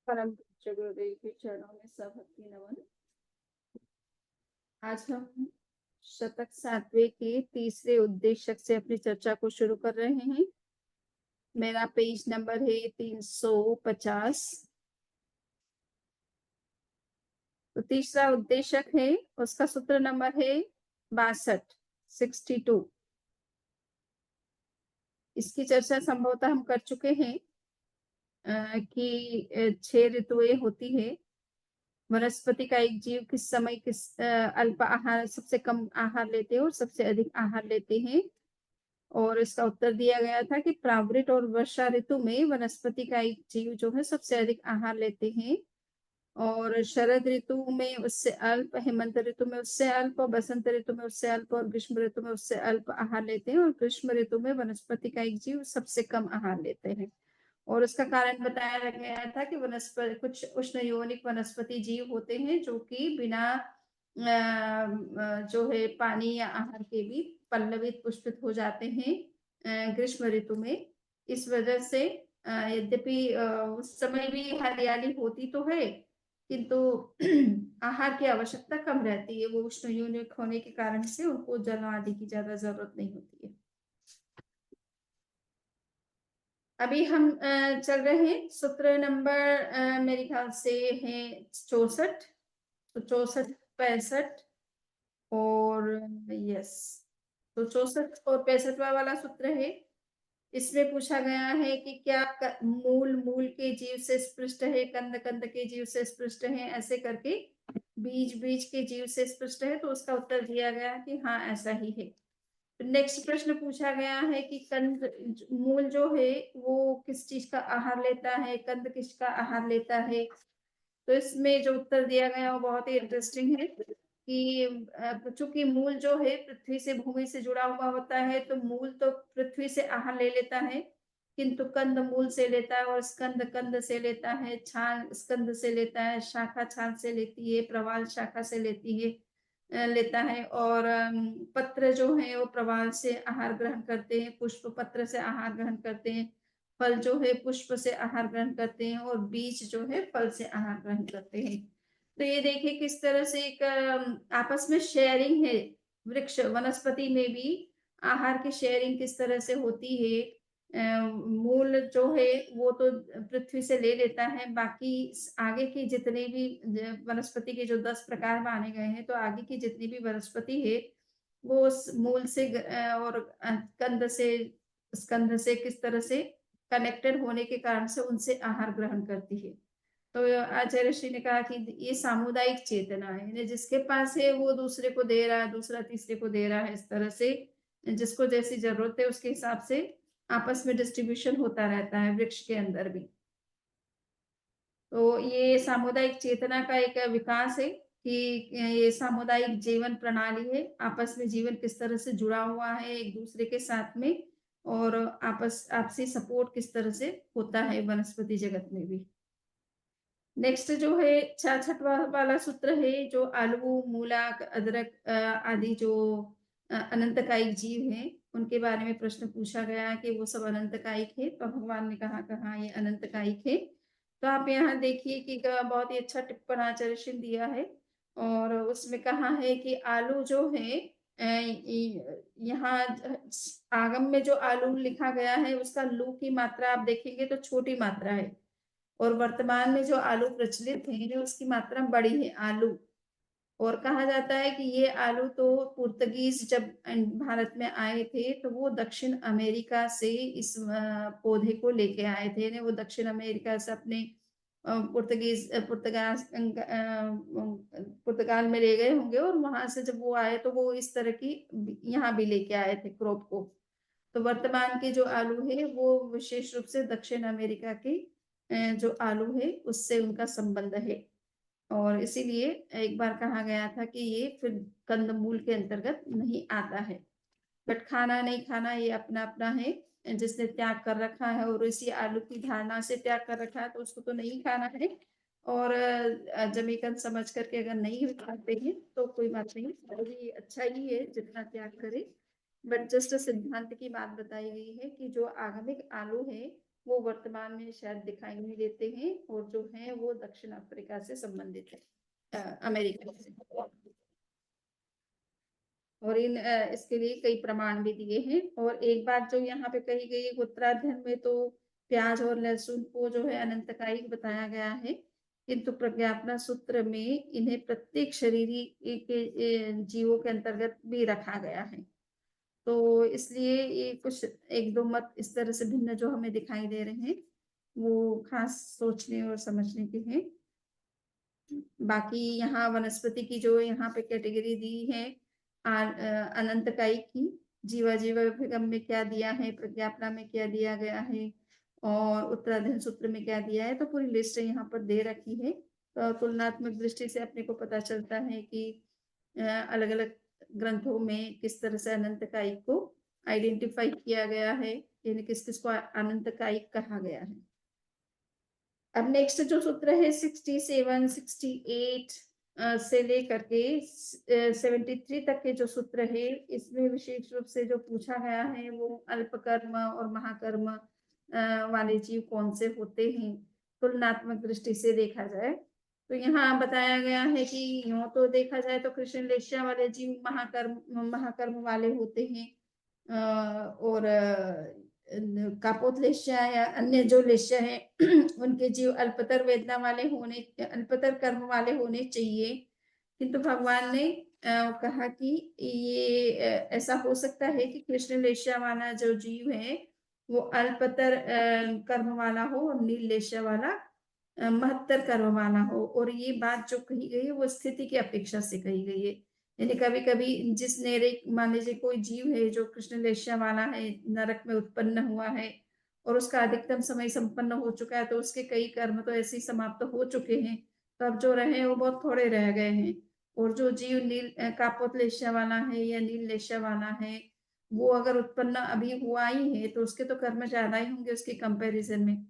परम पूज्य गुरुदेव के चरणों में सभक्ति नमन। आज हम शतक 7वें के तीसरे उद्देश्यक से अपनी चर्चा को शुरू कर रहे हैं। मेरा पेज नंबर है 350। तो तीसरा उद्देश्यक है, उसका सूत्र नंबर है 62। इसकी चर्चा संभवतः हम कर चुके हैं कि 6 ऋतुएं होती है। वनस्पति का एक जीव किस समय किस अल्प आहार, सबसे कम आहार लेते हैं और सबसे अधिक आहार लेते हैं। और इसका उत्तर दिया गया था कि प्रावृत और वर्षा ऋतु में वनस्पति का एक जीव जो है सबसे अधिक आहार लेते हैं, और शरद ऋतु में उससे अल्प, हेमंत ऋतु में उससे अल्प, और बसंत ऋतु में उससे अल्प, और ग्रीष्म ऋतु में उससे अल्प आहार लेते हैं। और ग्रीष्म ऋतु में वनस्पति का एक जीव सबसे कम आहार लेते हैं। और उसका कारण बताया गया था कि वनस्पति, कुछ उष्ण यौनिक वनस्पति जीव होते हैं जो कि बिना जो है पानी या आहार के भी पल्लवित पुष्पित हो जाते हैं ग्रीष्म ऋतु में। इस वजह से यद्यपि उस समय भी हरियाली होती तो है, किंतु आहार की आवश्यकता कम रहती है। वो उष्ण यौनिक होने के कारण से उनको जल आदि की ज्यादा जरूरत नहीं होती है। अभी हम चल रहे हैं सूत्र नंबर मेरे ख्याल से है 64। तो 64, 65 और यस, तो 64 और 65वां वाला सूत्र है। इसमें पूछा गया है कि क्या मूल मूल के जीव से स्पृष्ट है, कंद कंद के जीव से स्पृष्ट है, ऐसे करके बीज बीज के जीव से स्पृष्ट है। तो उसका उत्तर दिया गया कि हाँ, ऐसा ही है। नेक्स्ट प्रश्न पूछा गया है कि कंद मूल जो है वो किस चीज का आहार लेता है, कंद किसका आहार लेता है। तो इसमें जो उत्तर दिया गया वो बहुत ही इंटरेस्टिंग है कि चूंकि मूल जो है पृथ्वी से, भूमि से जुड़ा हुआ होता है, तो मूल तो पृथ्वी से आहार ले लेता है, किंतु कंद मूल से लेता है, और स्कंद कंद से लेता है, छाल स्कंद से लेता है, शाखा छाल से लेती है, प्रवाल शाखा से लेता है। और पत्र जो है वो प्रवाल से आहार ग्रहण करते हैं, पुष्प पत्र से आहार ग्रहण करते हैं, फल जो है पुष्प से आहार ग्रहण करते हैं, और बीज जो है फल से आहार ग्रहण करते हैं। तो ये देखिए किस तरह से एक आपस में शेयरिंग है। वृक्ष वनस्पति में भी आहार की शेयरिंग किस तरह से होती है। मूल जो है वो तो पृथ्वी से ले लेता है, बाकी आगे की जितने भी वनस्पति के जो 10 प्रकार माने गए हैं, तो आगे की जितनी भी वनस्पति है वो उस मूल से और कंद से, स्कंध से किस तरह से कनेक्टेड होने के कारण से उनसे आहार ग्रहण करती है। तो आचार्य ऋषि ने कहा कि ये सामुदायिक चेतना है, जिसके पास है वो दूसरे को दे रहा है, दूसरा तीसरे को दे रहा है। इस तरह से जिसको जैसी जरूरत है उसके हिसाब से आपस में डिस्ट्रीब्यूशन होता रहता है वृक्ष के अंदर भी। तो ये सामुदायिक चेतना का एक विकास है कि ये सामुदायिक जीवन प्रणाली है, आपस में जीवन किस तरह से जुड़ा हुआ है एक दूसरे के साथ में, और आपसी सपोर्ट किस तरह से होता है वनस्पति जगत में भी। नेक्स्ट जो है 66वां वाला सूत्र है, जो आलू, मूला, अदरक आदि जो अनंतकायिक जीव हैं उनके बारे में प्रश्न पूछा गया कि वो सब अनंतकायिक है। तो भगवान ने कहा कहा ये अनंतकायिक है। तो आप यहाँ देखिए कि बहुत ही अच्छा टिप्पण आचार्य दिया है, और उसमें कहा है कि आलू जो है यहाँ आगम में जो आलू लिखा गया है उसका लू की मात्रा आप देखेंगे तो छोटी मात्रा है, और वर्तमान में जो आलू प्रचलित है उसकी मात्रा बड़ी है, आलू। और कहा जाता है कि ये आलू तो पुर्तगीज जब भारत में आए थे तो वो दक्षिण अमेरिका से इस पौधे को लेके आए थे। वो दक्षिण अमेरिका से अपने पुर्तगाल में ले गए होंगे, और वहां से जब वो आए तो वो इस तरह की यहाँ भी लेके आए थे क्रॉप को। तो वर्तमान के जो आलू है वो विशेष रूप से दक्षिण अमेरिका के जो आलू है उससे उनका संबंध है। और इसीलिए एक बार कहा गया था कि ये फिर कंदमूल के अंतर्गत नहीं आता है। बट खाना नहीं खाना ये अपना अपना है, जिसने त्याग कर रखा है और इसी आलू की धारणा से त्याग कर रखा है तो उसको तो नहीं खाना है। और जमीकन समझ करके अगर नहीं खाते हैं तो कोई बात नहीं, ये अच्छा ही है जितना त्याग करे। बट जस्ट सिद्धांत की बात बताई गई है कि जो आगमिक आलू है वो वर्तमान में शायद दिखाई नहीं देते हैं, और जो हैं वो दक्षिण अफ्रीका से संबंधित है, अमेरिका से। और इसके लिए कई प्रमाण भी दिए हैं। और एक बात जो यहाँ पे कही गई है, उत्तराध्ययन में तो प्याज और लहसुन को जो है अनंतकायिक बताया गया है, किंतु प्रज्ञापना सूत्र में इन्हें प्रत्येक शरीरी के जीवों के अंतर्गत भी रखा गया है। तो इसलिए ये कुछ एक दो मत इस तरह से भिन्न जो हमें दिखाई दे रहे हैं, वो खास सोचने और समझने के हैं। बाकी यहाँ वनस्पति की जो यहाँ पे कैटेगरी दी है, अनंतकायी की, जीवा जीवाभिगम में क्या दिया है, प्रज्ञापना में क्या दिया गया है, और उत्तराध्ययन सूत्र में क्या दिया है, तो पूरी लिस्ट यहाँ पर दे रखी है। तो तुलनात्मक दृष्टि से अपने को पता चलता है कि अलग अलग ग्रंथों में किस तरह से अनंतकायी को आइडेंटिफाई किया गया है, यानी किस किस को अनंतकायी कहा गया है। अब नेक्स्ट जो सूत्र है 67, 68 से लेकर के 73 तक के जो सूत्र है, इसमें विशेष रूप से जो पूछा गया है वो अल्पकर्म और महाकर्म वाले जीव कौन से होते हैं, तुलनात्मक दृष्टि से देखा जाए तो यहाँ बताया गया है कि यूं तो देखा जाए तो कृष्ण लेष्या वाले जीव महाकर्म वाले होते हैं, और कापोत लेष्या या अन्य जो लेष्या है उनके जीव अल्पतर वेदना वाले होने, अल्पतर कर्म वाले होने चाहिए। किंतु भगवान ने कहा कि ये ऐसा हो सकता है कि कृष्ण लेष्या वाला जो जीव है वो अल्पतर कर्म वाला हो और नील लेष्या वाला महत्तर कर्म वाला हो। और ये बात जो कही गई है वो स्थिति की अपेक्षा से कही गई है, यानी कभी कभी जिस नेरे मान लीजिए कोई जीव है जो कृष्ण लेष्या वाला है, नरक में उत्पन्न हुआ है और उसका अधिकतम समय संपन्न हो चुका है, तो उसके कई कर्म तो ऐसे ही समाप्त हो चुके हैं, तो अब जो रहे वो बहुत थोड़े रह गए हैं। और जो जीव नील कापोत लेष्या वाला है या नील लेष्या वाला है, वो अगर उत्पन्न अभी हुआ ही है तो उसके तो कर्म ज्यादा ही होंगे उसके कंपैरिजन में।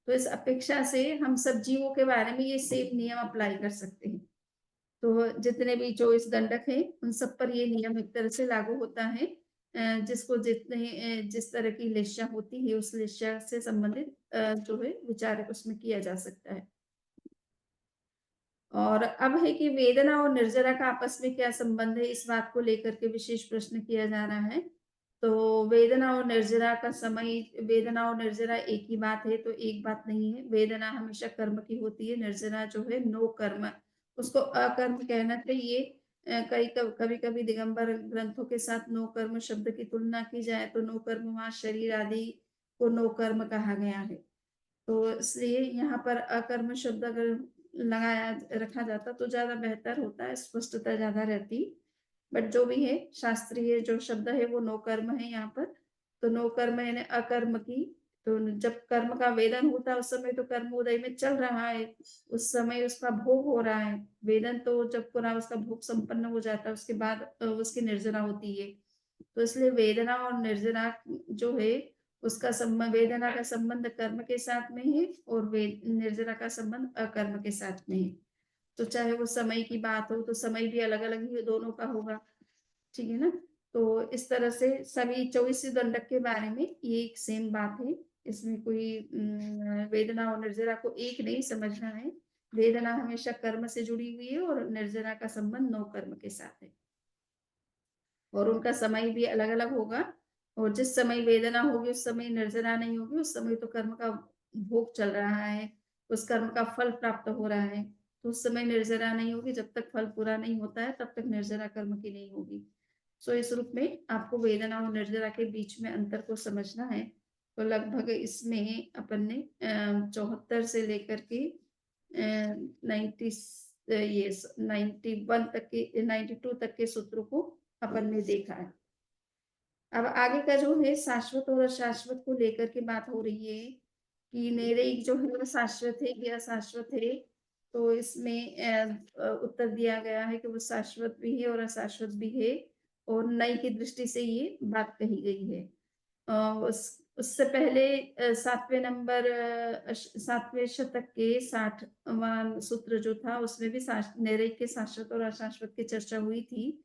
तो इस अपेक्षा से हम सब जीवों के बारे में ये सेम नियम अप्लाई कर सकते हैं। तो जितने भी 24 दंडक हैं उन सब पर ये नियम एक तरह से लागू होता है, जिसको जिस तरह की लेष्या होती है उस लेष्या से संबंधित जो है विचार उसमें किया जा सकता है। और अब है कि वेदना और निर्जरा का आपस में क्या संबंध है, इस बात को लेकर के विशेष प्रश्न किया जा रहा है। तो वेदना और निर्जरा का समय, वेदना और निर्जरा एक ही बात है तो एक बात नहीं है। वेदना हमेशा कर्म की होती है, निर्जरा जो है नो कर्म, उसको अकर्म कहना चाहिए। कभी कभी दिगंबर ग्रंथों के साथ नो कर्म शब्द की तुलना की जाए तो नो कर्म वहां शरीर आदि को नो कर्म कहा गया है। तो इसलिए यहाँ पर अकर्म शब्द अगर लगाया रखा जाता तो ज्यादा बेहतर होता है, स्पष्टता ज्यादा रहती। बट जो भी है शास्त्रीय जो शब्द है वो नो कर्म है यहाँ पर। तो नो कर्म यानी अकर्म की, तो जब कर्म का वेदन होता है उस समय तो कर्म उदय में चल रहा है, उस समय उसका भोग हो रहा है। वेदन तो जब पूरा उसका भोग संपन्न हो जाता है उसके बाद उसकी निर्जरा होती है। तो इसलिए वेदना और निर्जरा जो है उसका संबंध, वेदना का संबंध कर्म के साथ में है और निर्जरा का संबंध अकर्म के साथ में है। तो चाहे वो समय की बात हो तो समय भी अलग अलग ही दोनों का होगा, ठीक है ना। तो इस तरह से सभी 24 दंडक के बारे में ये एक सेम बात है, इसमें कोई वेदना और निर्जरा को एक नहीं समझना है। वेदना हमेशा कर्म से जुड़ी हुई है और निर्जरा का संबंध नौ कर्म के साथ है, और उनका समय भी अलग अलग होगा। और जिस समय वेदना होगी उस समय निर्जरा नहीं होगी, उस समय तो कर्म का भोग चल रहा है, उस कर्म का फल प्राप्त हो रहा है, तो उस समय निर्जरा नहीं होगी। जब तक फल पूरा नहीं होता है तब तक निर्जरा कर्म की नहीं होगी। सो इस रूप में आपको वेदना और निर्जरा के बीच में अंतर को समझना है। तो लगभग इसमें अपन ने 74 से लेकर के 90 ये 91 तक के 92 तक के सूत्रों को अपन ने देखा है। अब आगे का जो है शाश्वत और अशाश्वत को लेकर के बात हो रही है कि नैरेयिक जो है वो शाश्वत है या अशाश्वत है। तो इसमें उत्तर दिया गया है कि वो शाश्वत भी है और अशाश्वत भी है, और नई की दृष्टि से ये बात कही गई है। उससे पहले सातवें शतक के 60वां सूत्र जो था उसमें भी नैरेयिक के शाश्वत और अशाश्वत की चर्चा हुई थी।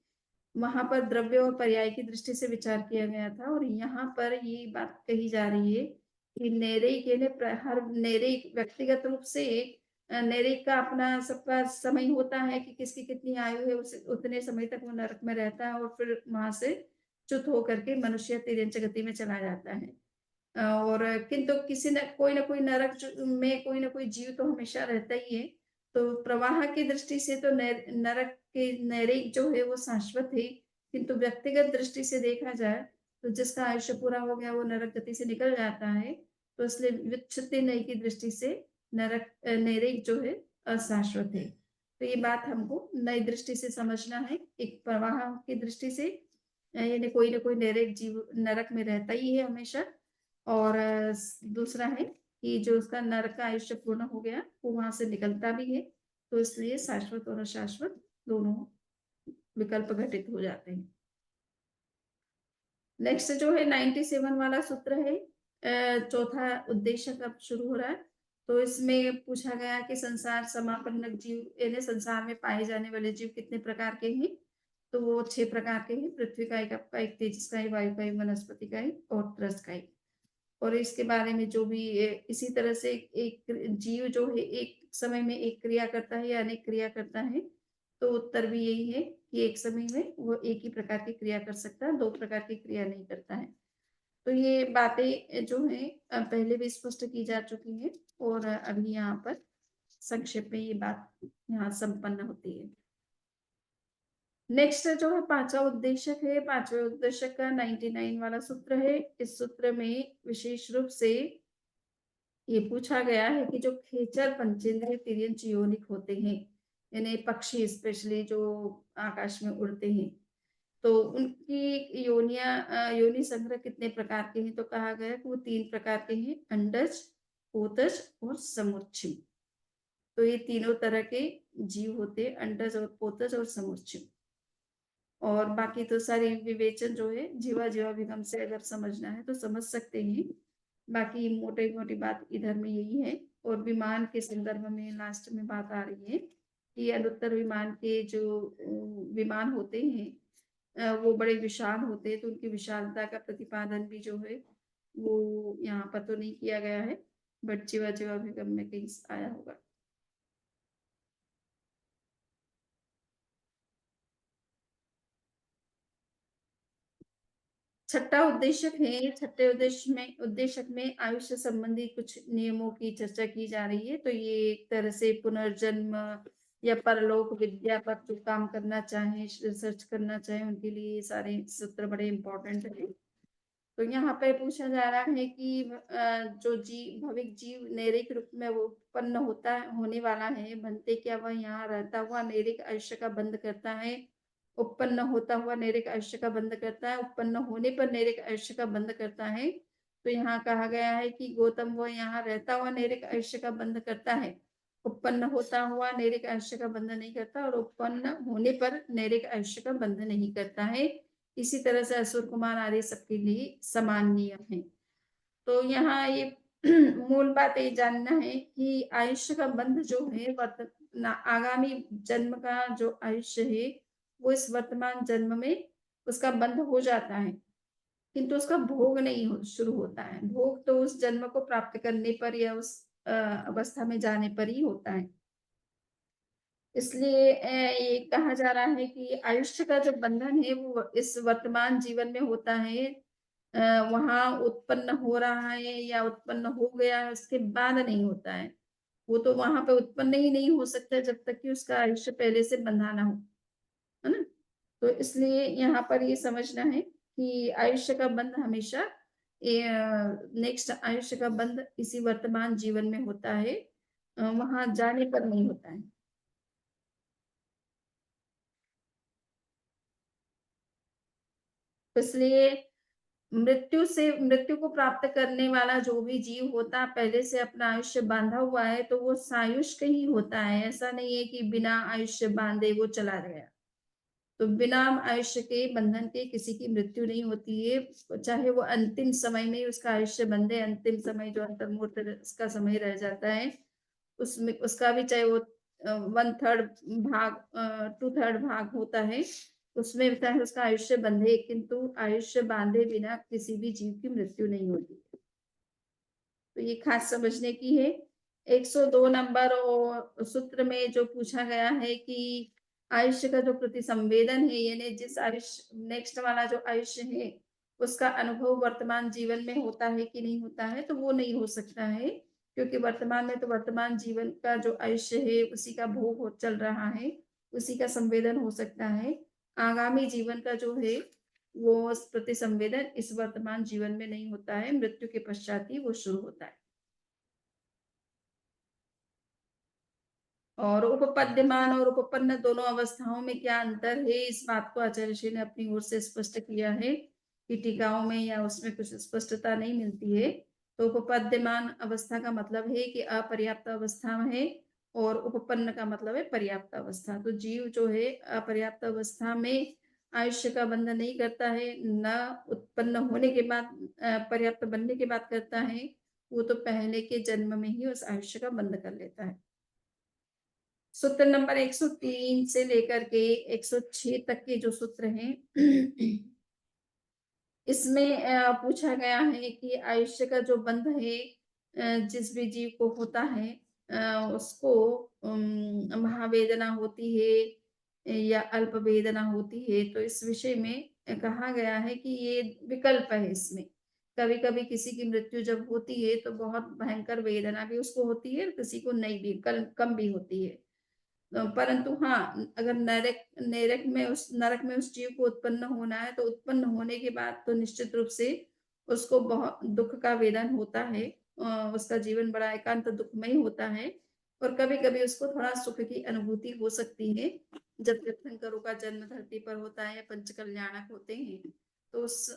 वहां पर द्रव्य और पर्याय की दृष्टि से विचार किया गया था, और यहाँ पर ये बात कही जा रही है कि नैरेई के लिए हर नैरेई व्यक्तिगत रूप से नैरेई का अपना सबका समय होता है कि किसकी कितनी आयु है, उस उतने समय तक वो नरक में रहता है और फिर वहां से च्युत होकर के मनुष्य तिर्यंच गति में चला जाता है। और किंतु किसी न कोई नरक में कोई ना कोई जीव तो हमेशा रहता ही है। तो प्रवाह की दृष्टि से तो नरक के नैरिक जो है वो शाश्वत है, किंतु व्यक्तिगत दृष्टि से देखा जाए तो जिसका आयुष्य पूरा हो गया वो नरक गति से निकल जाता है। तो इसलिए व्युत्पत्ति नई की दृष्टि से नैरिक जो है अशाश्वत है। तो ये बात हमको नई दृष्टि से समझना है। एक प्रवाह की दृष्टि से यानी कोई ना कोई नैरिक जीव नरक में रहता ही है हमेशा। और दूसरा है कि जो उसका नरक का आयुष्य पूर्ण हो गया वो वहां से निकलता भी है। तो इसलिए शाश्वत और अशाश्वत दोनों विकल्प घटित हो जाते हैं। नेक्स्ट जो है 97 वाला सूत्र है, चौथा उद्देश्य कब शुरू हो रहा है। तो इसमें पूछा गया कि संसार समापन्नक जीव यानी संसार में पाए जाने वाले जीव कितने प्रकार के हैं। तो वो 6 प्रकार के हैं, पृथ्वी का एक तेजस का वायु का वनस्पति का और त्रस्त का। और इसके बारे में जो भी इसी तरह से एक जीव जो है एक समय में एक क्रिया करता है या अनेक क्रिया करता है। तो उत्तर भी यही है कि एक समय में वो एक ही प्रकार की क्रिया कर सकता है, 2 प्रकार की क्रिया नहीं करता है। तो ये बातें जो है पहले भी स्पष्ट की जा चुकी है और अभी यहाँ पर संक्षेप में ये बात यहाँ संपन्न होती है। नेक्स्ट जो है 5वां उद्देश्य है, 5वें उद्देश्य का 99 वाला सूत्र है। इस सूत्र में विशेष रूप से ये पूछा गया है कि जो खेचर पंचेंद्रिय तिर्यंच योनिक होते हैं, यानी पक्षी स्पेशली जो आकाश में उड़ते हैं, तो उनकी योनि संग्रह कितने प्रकार के हैं। तो कहा गया कि वो 3 प्रकार के हैं, अंडज, पोतज और समुच्चय। तो ये तीनों तरह के जीव होते हैं, अंडज और पोतज और समुच्चय। और बाकी तो सारी विवेचन जो है जीवा जीवाभिगम से अगर समझना है तो समझ सकते हैं। बाकी मोटी मोटी बात इधर में यही है। और विमान के संदर्भ में लास्ट में बात आ रही है कि अनुत्तर विमान के जो विमान होते हैं वो बड़े विशाल होते हैं। तो उनकी विशालता का प्रतिपादन भी जो है वो यहाँ पर तो नहीं किया गया है, बट जीवा जीवाभिगम में कहीं आया होगा। छठा उद्देश्यक है, छठे उद्देश्यक में आयुष्य संबंधी कुछ नियमों की चर्चा की जा रही है। तो ये एक तरह से पुनर्जन्म या परलोक विद्या पर जो काम करना चाहे, रिसर्च करना चाहे, उनके लिए ये सारे सूत्र बड़े इंपॉर्टेंट है। तो यहाँ पे पूछा जा रहा है कि जो भविक जीव नैरिक रूप में वो उत्पन्न होने वाला है, बनते क्या वह यहाँ रहता हुआ नैरिक आयुष्य का बंद करता है, उत्पन्न होता हुआ नैरिक आयुष्य का बंद करता है, उत्पन्न होने पर नैरिक आयुष्य का बंद करता है। तो यहाँ कहा गया है कि गौतम वह यहाँ रहता हुआ नैरिक आयुष्य का बंद करता है, उत्पन्न होता हुआ नैरिक आयुष्य का बंध नहीं करता, और उत्पन्न होने पर नैरिक आयुष्य का बंध नहीं करता है। इसी तरह से असुर कुमार आदि सबके लिए समान नियम है। तो यहाँ ये मूल बात ये जानना है कि आयुष्य का बंध जो है आगामी जन्म का जो आयुष्य है वो इस वर्तमान जन्म में उसका बंध हो जाता है, किंतु उसका भोग नहीं शुरू होता है। भोग तो उस जन्म को प्राप्त करने पर या उस अवस्था में जाने पर ही होता है। इसलिए ये कहा जा रहा है कि आयुष्य का जो बंधन है वो इस वर्तमान जीवन में होता है। वहां उत्पन्न हो रहा है या उत्पन्न हो गया है उसके बाद नहीं होता है। वो तो वहां पे उत्पन्न ही नहीं हो सकता जब तक कि उसका आयुष्य पहले से बंधा ना हो, है ना। तो इसलिए यहाँ पर ये समझना है कि आयुष्य का बंध हमेशा नेक्स्ट आयुष्य का बंध इसी वर्तमान जीवन में होता है, वहां जाने पर नहीं होता है। इसलिए मृत्यु को प्राप्त करने वाला जो भी जीव होता पहले से अपना आयुष्य बांधा हुआ है तो वो सायुष्क ही होता है। ऐसा नहीं है कि बिना आयुष्य बांधे वो चला गया। तो बिना आयुष्य के बंधन के किसी की मृत्यु नहीं होती है, चाहे वो अंतिम समय में उसका आयुष्य बंधे, अंतिम समय जो अंतर्मुहूर्त उसका समय रह जाता है उसमें उसका भी चाहे वो 1/3 भाग 2/3 भाग होता है, उसमें चाहे उसका आयुष्य बंधे, किंतु आयुष्य बांधे बिना किसी भी जीव की मृत्यु नहीं होती। ये खास समझने की है। 102 नंबर और सूत्र में जो पूछा गया है कि आयुष्य का जो प्रतिसंवेदन है, यानी जिस आयुष्य नेक्स्ट वाला जो आयुष्य है, उसका अनुभव वर्तमान जीवन में होता है कि नहीं होता है, तो वो नहीं हो सकता है। क्योंकि वर्तमान में तो वर्तमान जीवन का जो आयुष्य है, उसी का भोग हो चल रहा है, उसी का संवेदन हो सकता है। आगामी जीवन का जो है, वो प्रतिसंवेदन इस वर्तमान जीवन में नहीं होता है, मृत्यु के पश्चात ही वो शुरू होता है। और उपपद्यमान और उपपन्न दोनों अवस्थाओं में क्या अंतर है, इस बात को आचार्य श्री ने अपनी ओर से स्पष्ट किया है कि टीकाओं में या उसमें कुछ स्पष्टता नहीं मिलती है। तो उपपद्यमान अवस्था का मतलब है कि अपर्याप्त अवस्था है, और उपपन्न का मतलब है पर्याप्त अवस्था। तो जीव जो है अपर्याप्त अवस्था में आयुष्य का बंध नहीं करता है, न उत्पन्न होने के बाद पर्याप्त बनने के बाद करता है। वो तो पहले के जन्म में ही उस आयुष्य का बंध कर लेता है। सूत्र नंबर 103 से लेकर के 106 तक के जो सूत्र हैं, इसमें पूछा गया है कि आयुष्य का जो बंध है, जिस भी जीव को होता है, उसको महावेदना होती है या अल्प वेदना होती है। तो इस विषय में कहा गया है कि ये विकल्प है इसमें। कभी-कभी किसी की मृत्यु जब होती है तो बहुत भयंकर वेदना भी उसको होती है, किसी को नहीं भी, कम भी होती है। परंतु हाँ, अगर नरक में उस जीव को उत्पन्न होना है, तो उत्पन्न होने के बाद तो निश्चित रूप से उसको बहुत दुःख का वेदन होता है। उसका जीवन बड़ा एकांत दुःखमय होता है, और कभी-कभी उसको थोड़ा सुख की अनुभूति हो सकती है। जब तीर्थंकरों का जन्म धरती पर होता है, पंच कल्याणक होते हैं, तो उस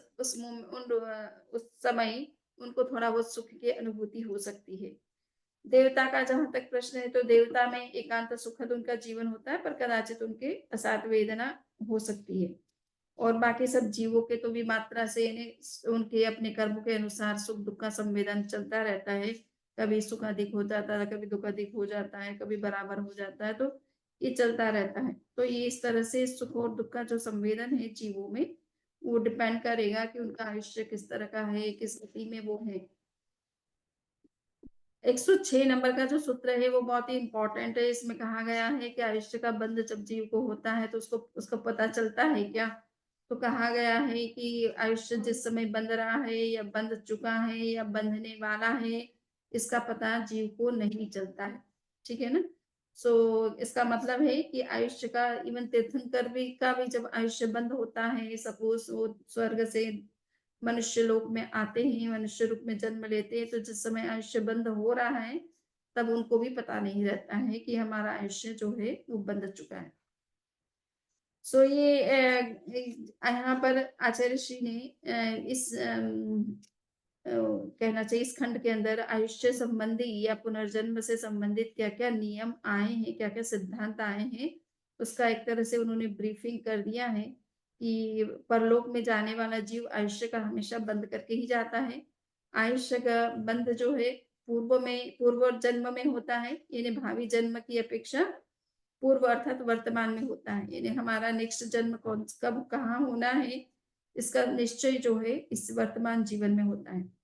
समय उनको थोड़ा बहुत सुख की अनुभूति हो सकती है। देवता का जहाँ तक प्रश्न है, तो देवता में एकांत सुखद उनका जीवन होता है, पर कदाचित उनके असाध वेदना हो सकती है। और बाकी सब जीवों के तो भी मात्रा से यानी उनके अपने कर्म के अनुसार सुख दुख का संवेदन चलता रहता है। कभी सुख अधिक हो जाता है, कभी दुख अधिक हो जाता है, कभी बराबर हो जाता है, तो ये चलता रहता है। तो ये इस तरह से सुख और दुख का जो संवेदन है जीवों में, वो डिपेंड करेगा कि उनका आयुष्य किस तरह का है, किस गति में वो है। 106 नंबर का जो सूत्र है वो बहुत ही इम्पोर्टेंट है। इसमें कहा गया है कि आयुष्य का बंध जब जीव को होता है तो उसको पता चलता है क्या? तो कहा गया है कि आयुष्य जिस समय बंध रहा है या बंध चुका है या बंधने वाला है, इसका पता जीव को नहीं चलता है। ठीक है ना? इसका मतलब है कि आयुष्य का इवन तीर्थंकर भी का भी जब आयुष्य बंध होता है, सपोज वो स्वर्ग से मनुष्य लोक में आते हैं, मनुष्य रूप में जन्म लेते हैं, तो जिस समय आयुष्य बंध हो रहा है, तब उनको भी पता नहीं रहता है कि हमारा आयुष्य जो है वो बंध चुका है। ये यहाँ पर आचार्य श्री ने कहना चाहिए इस खंड के अंदर आयुष्य संबंधी या पुनर्जन्म से संबंधित क्या-क्या नियम आए हैं, क्या-क्या सिद्धांत आए हैं, उसका एक तरह से उन्होंने ब्रीफिंग कर दिया है कि परलोक में जाने वाला जीव आयुष्य का हमेशा बंद करके ही जाता है। आयुष्य का बंध जो है पूर्व जन्म में होता है, यानी भावी जन्म की अपेक्षा पूर्व अर्थात वर्तमान में होता है। यानी हमारा नेक्स्ट जन्म कब कहाँ होना है, इसका निश्चय जो है इस वर्तमान जीवन में होता है।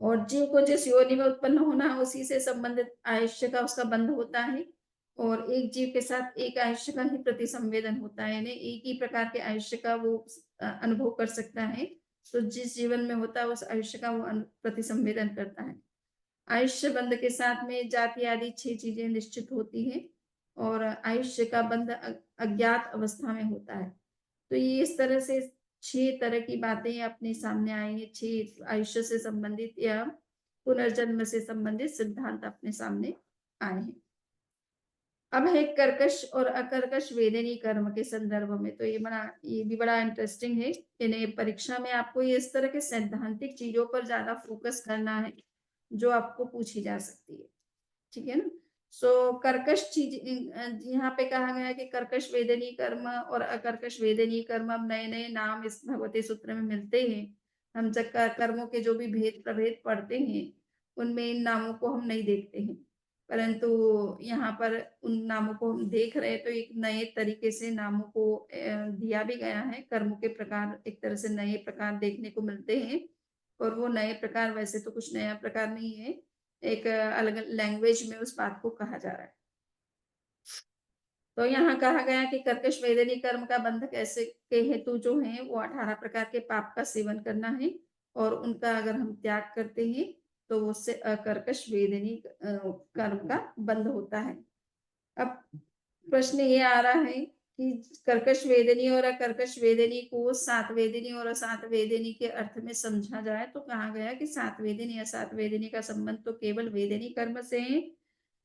और जीव को जिस योनि में उत्पन्न होना है, उसी से संबंधित आयुष्य का उसका बंध होता है, और एक जीव के साथ एक आयुष्य का ही प्रतिसंवेदन होता है, यानी एक ही प्रकार के आयुष्य का वो अनुभव कर सकता है। तो जिस जीवन में होता है उस आयुष्य का वो प्रतिसंवेदन करता है। आयुष्य बंध के साथ में जाति आदि 6 चीजें निश्चित होती हैं, और आयुष्य का बंध अज्ञात अवस्था में होता है। तो ये इस तरह से 6 तरह की बातें अपने सामने आई हैं, 6 आयुष्य से संबंधित या पुनर्जन्म से संबंधित सिद्धांत अपने सामने आए हैं। अब है कर्कश और अकर्कश वेदनी कर्म के संदर्भ में। तो ये भी बड़ा इंटरेस्टिंग है। इन्हें परीक्षा में आपको ये इस तरह के सैद्धांतिक चीजों पर ज्यादा फोकस करना है, जो आपको पूछी जा सकती है। ठीक है ना? कर्कश चीज यहाँ पे कहा गया है कि कर्कश वेदनी कर्म और अकर्कश वेदनी कर्म, अब नए-नए नाम इस भगवती सूत्र में मिलते हैं। हम जब कर्मों के जो भी भेद प्रभेद पढ़ते हैं, उनमें इन नामों को हम नहीं देखते हैं। परंतु यहाँ पर उन नामों को हम देख रहे हैं, तो एक नए तरीके से नामों को दिया भी गया है। कर्मों के प्रकार एक तरह से नए प्रकार देखने को मिलते हैं। और वो नए प्रकार वैसे तो कुछ नया प्रकार नहीं है, एक अलग लैंग्वेज में उस बात को कहा जा रहा है। तो यहाँ कहा गया कि कर्कश वेदनी कर्म का बंध कैसे के हेतु जो हैं वो 18 प्रकार के पाप का सेवन करना है और उनका अगर हम त्याग करते हैं तो उससे अकर्कश वेदनी कर्म का बंध होता है। अब प्रश्न ये आ रहा है कि कर्कश वेदनी और अकर्कश वेदनी को सात वेदनी और असात वेदनी के अर्थ में समझा जाए तो कहा गया कि सात वेदनी असात वेदनी का संबंध तो केवल वेदनी कर्म से है,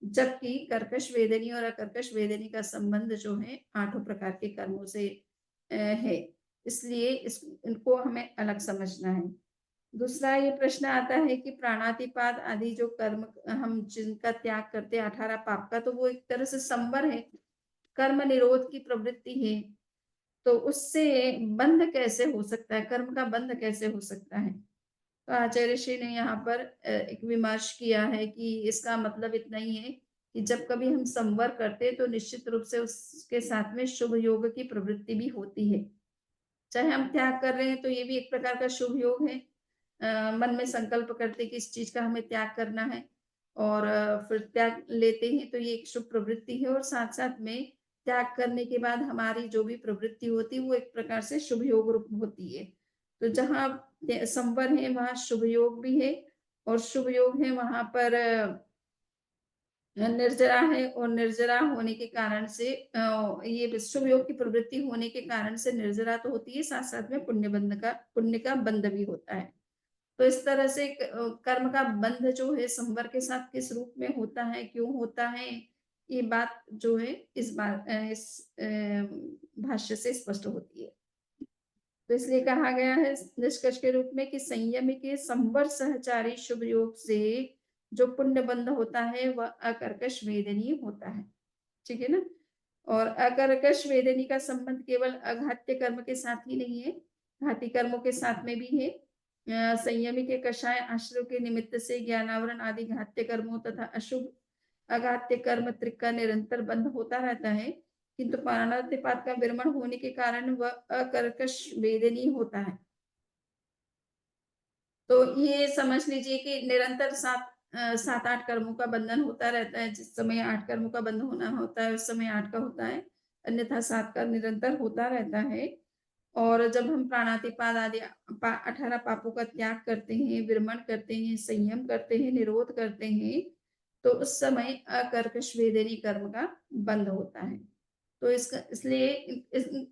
जबकि कर्कश वेदनी और अकर्कश वेदनी का संबंध जो है आठों प्रकार के कर्मों से है। इसलिए इनको हमें अलग समझना है। दूसरा ये प्रश्न आता है कि प्राणातिपात आदि जो कर्म हम जिनका त्याग करते हैं 18 पाप का, तो वो एक तरह से संवर है, कर्म निरोध की प्रवृत्ति है। तो उससे बंध कैसे हो सकता है, कर्म का बंध कैसे हो सकता है? तो आचार्य श्री ने यहाँ पर एक विमर्श किया है कि इसका मतलब इतना ही है कि जब कभी हम संवर करते हैं तो निश्चित रूप से उसके साथ में शुभ योग की प्रवृत्ति भी होती है। चाहे हम त्याग कर रहे हैं तो ये भी एक प्रकार का शुभ योग है। मन में संकल्प करते कि इस चीज का हमें त्याग करना है और फिर त्याग लेते हैं तो ये एक शुभ प्रवृत्ति है और साथ साथ में त्याग करने के बाद हमारी जो भी प्रवृत्ति होती है वो एक प्रकार से शुभ योग रूप होती है। तो जहाँ संवर है वहां शुभ योग भी है और शुभ योग है वहां पर निर्जरा है और निर्जरा होने के कारण से ये शुभ योग की प्रवृत्ति होने के कारण से निर्जरा तो होती है, साथ साथ में पुण्य का बंध भी होता है। तो इस तरह से कर्म का बंध जो है संवर के साथ किस रूप में होता है, क्यों होता है, ये बात जो है इस भाष्य से स्पष्ट होती है। तो इसलिए कहा गया है निष्कर्ष के रूप में कि संयम के संवर सहचारी शुभ योग से जो पुण्य बंध होता है वह अकर्कश वेदनीय होता है। ठीक है ना? और अकर्कश वेदनी का संबंध केवल अघात्य कर्म के साथ ही नहीं है, घाती कर्मों के साथ में भी है। संयमी के कषाय आश्रय के निमित्त से ज्ञानावरण आदि घात्य कर्मों तथा अशुभ अघात्य कर्म त्रिक का निरंतर बंध होता रहता है, किंतु प्राणातिपात का विरमण होने के कारण वह अकर्कश वेदनी होता है। तो ये समझ लीजिए कि निरंतर सात आठ कर्मों का बंधन होता रहता है। जिस समय 8 कर्मों का बंध होना होता है उस समय 8 का होता है, अन्यथा 7 का निरंतर होता रहता है। और जब हम प्राणातिपात आदि 18 पापों का त्याग करते हैं, विरमण करते हैं, संयम करते हैं, निरोध करते हैं, तो उस समय अकर्कश वेदनी कर्म का बंध होता है। तो इसका इसलिए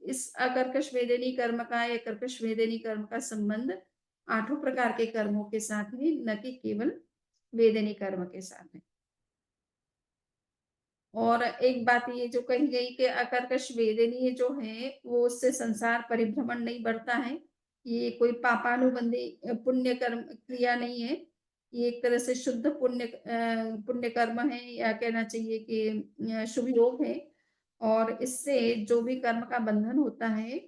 इस अकर्कश वेदनी कर्म का या कर्कश वेदनी कर्म का संबंध आठों प्रकार के कर्मों के साथ में, न कि केवल वेदनी कर्म के साथ में। और एक बात ये जो कही गई कि अकर्कश वेदनीय जो है वो उससे संसार परिभ्रमण नहीं बढ़ता है, ये कोई पापानुबंधी पुण्य कर्म क्रिया नहीं है, ये एक तरह से शुद्ध पुण्य कर्म है या कहना चाहिए कि शुभ योग है। और इससे जो भी कर्म का बंधन होता है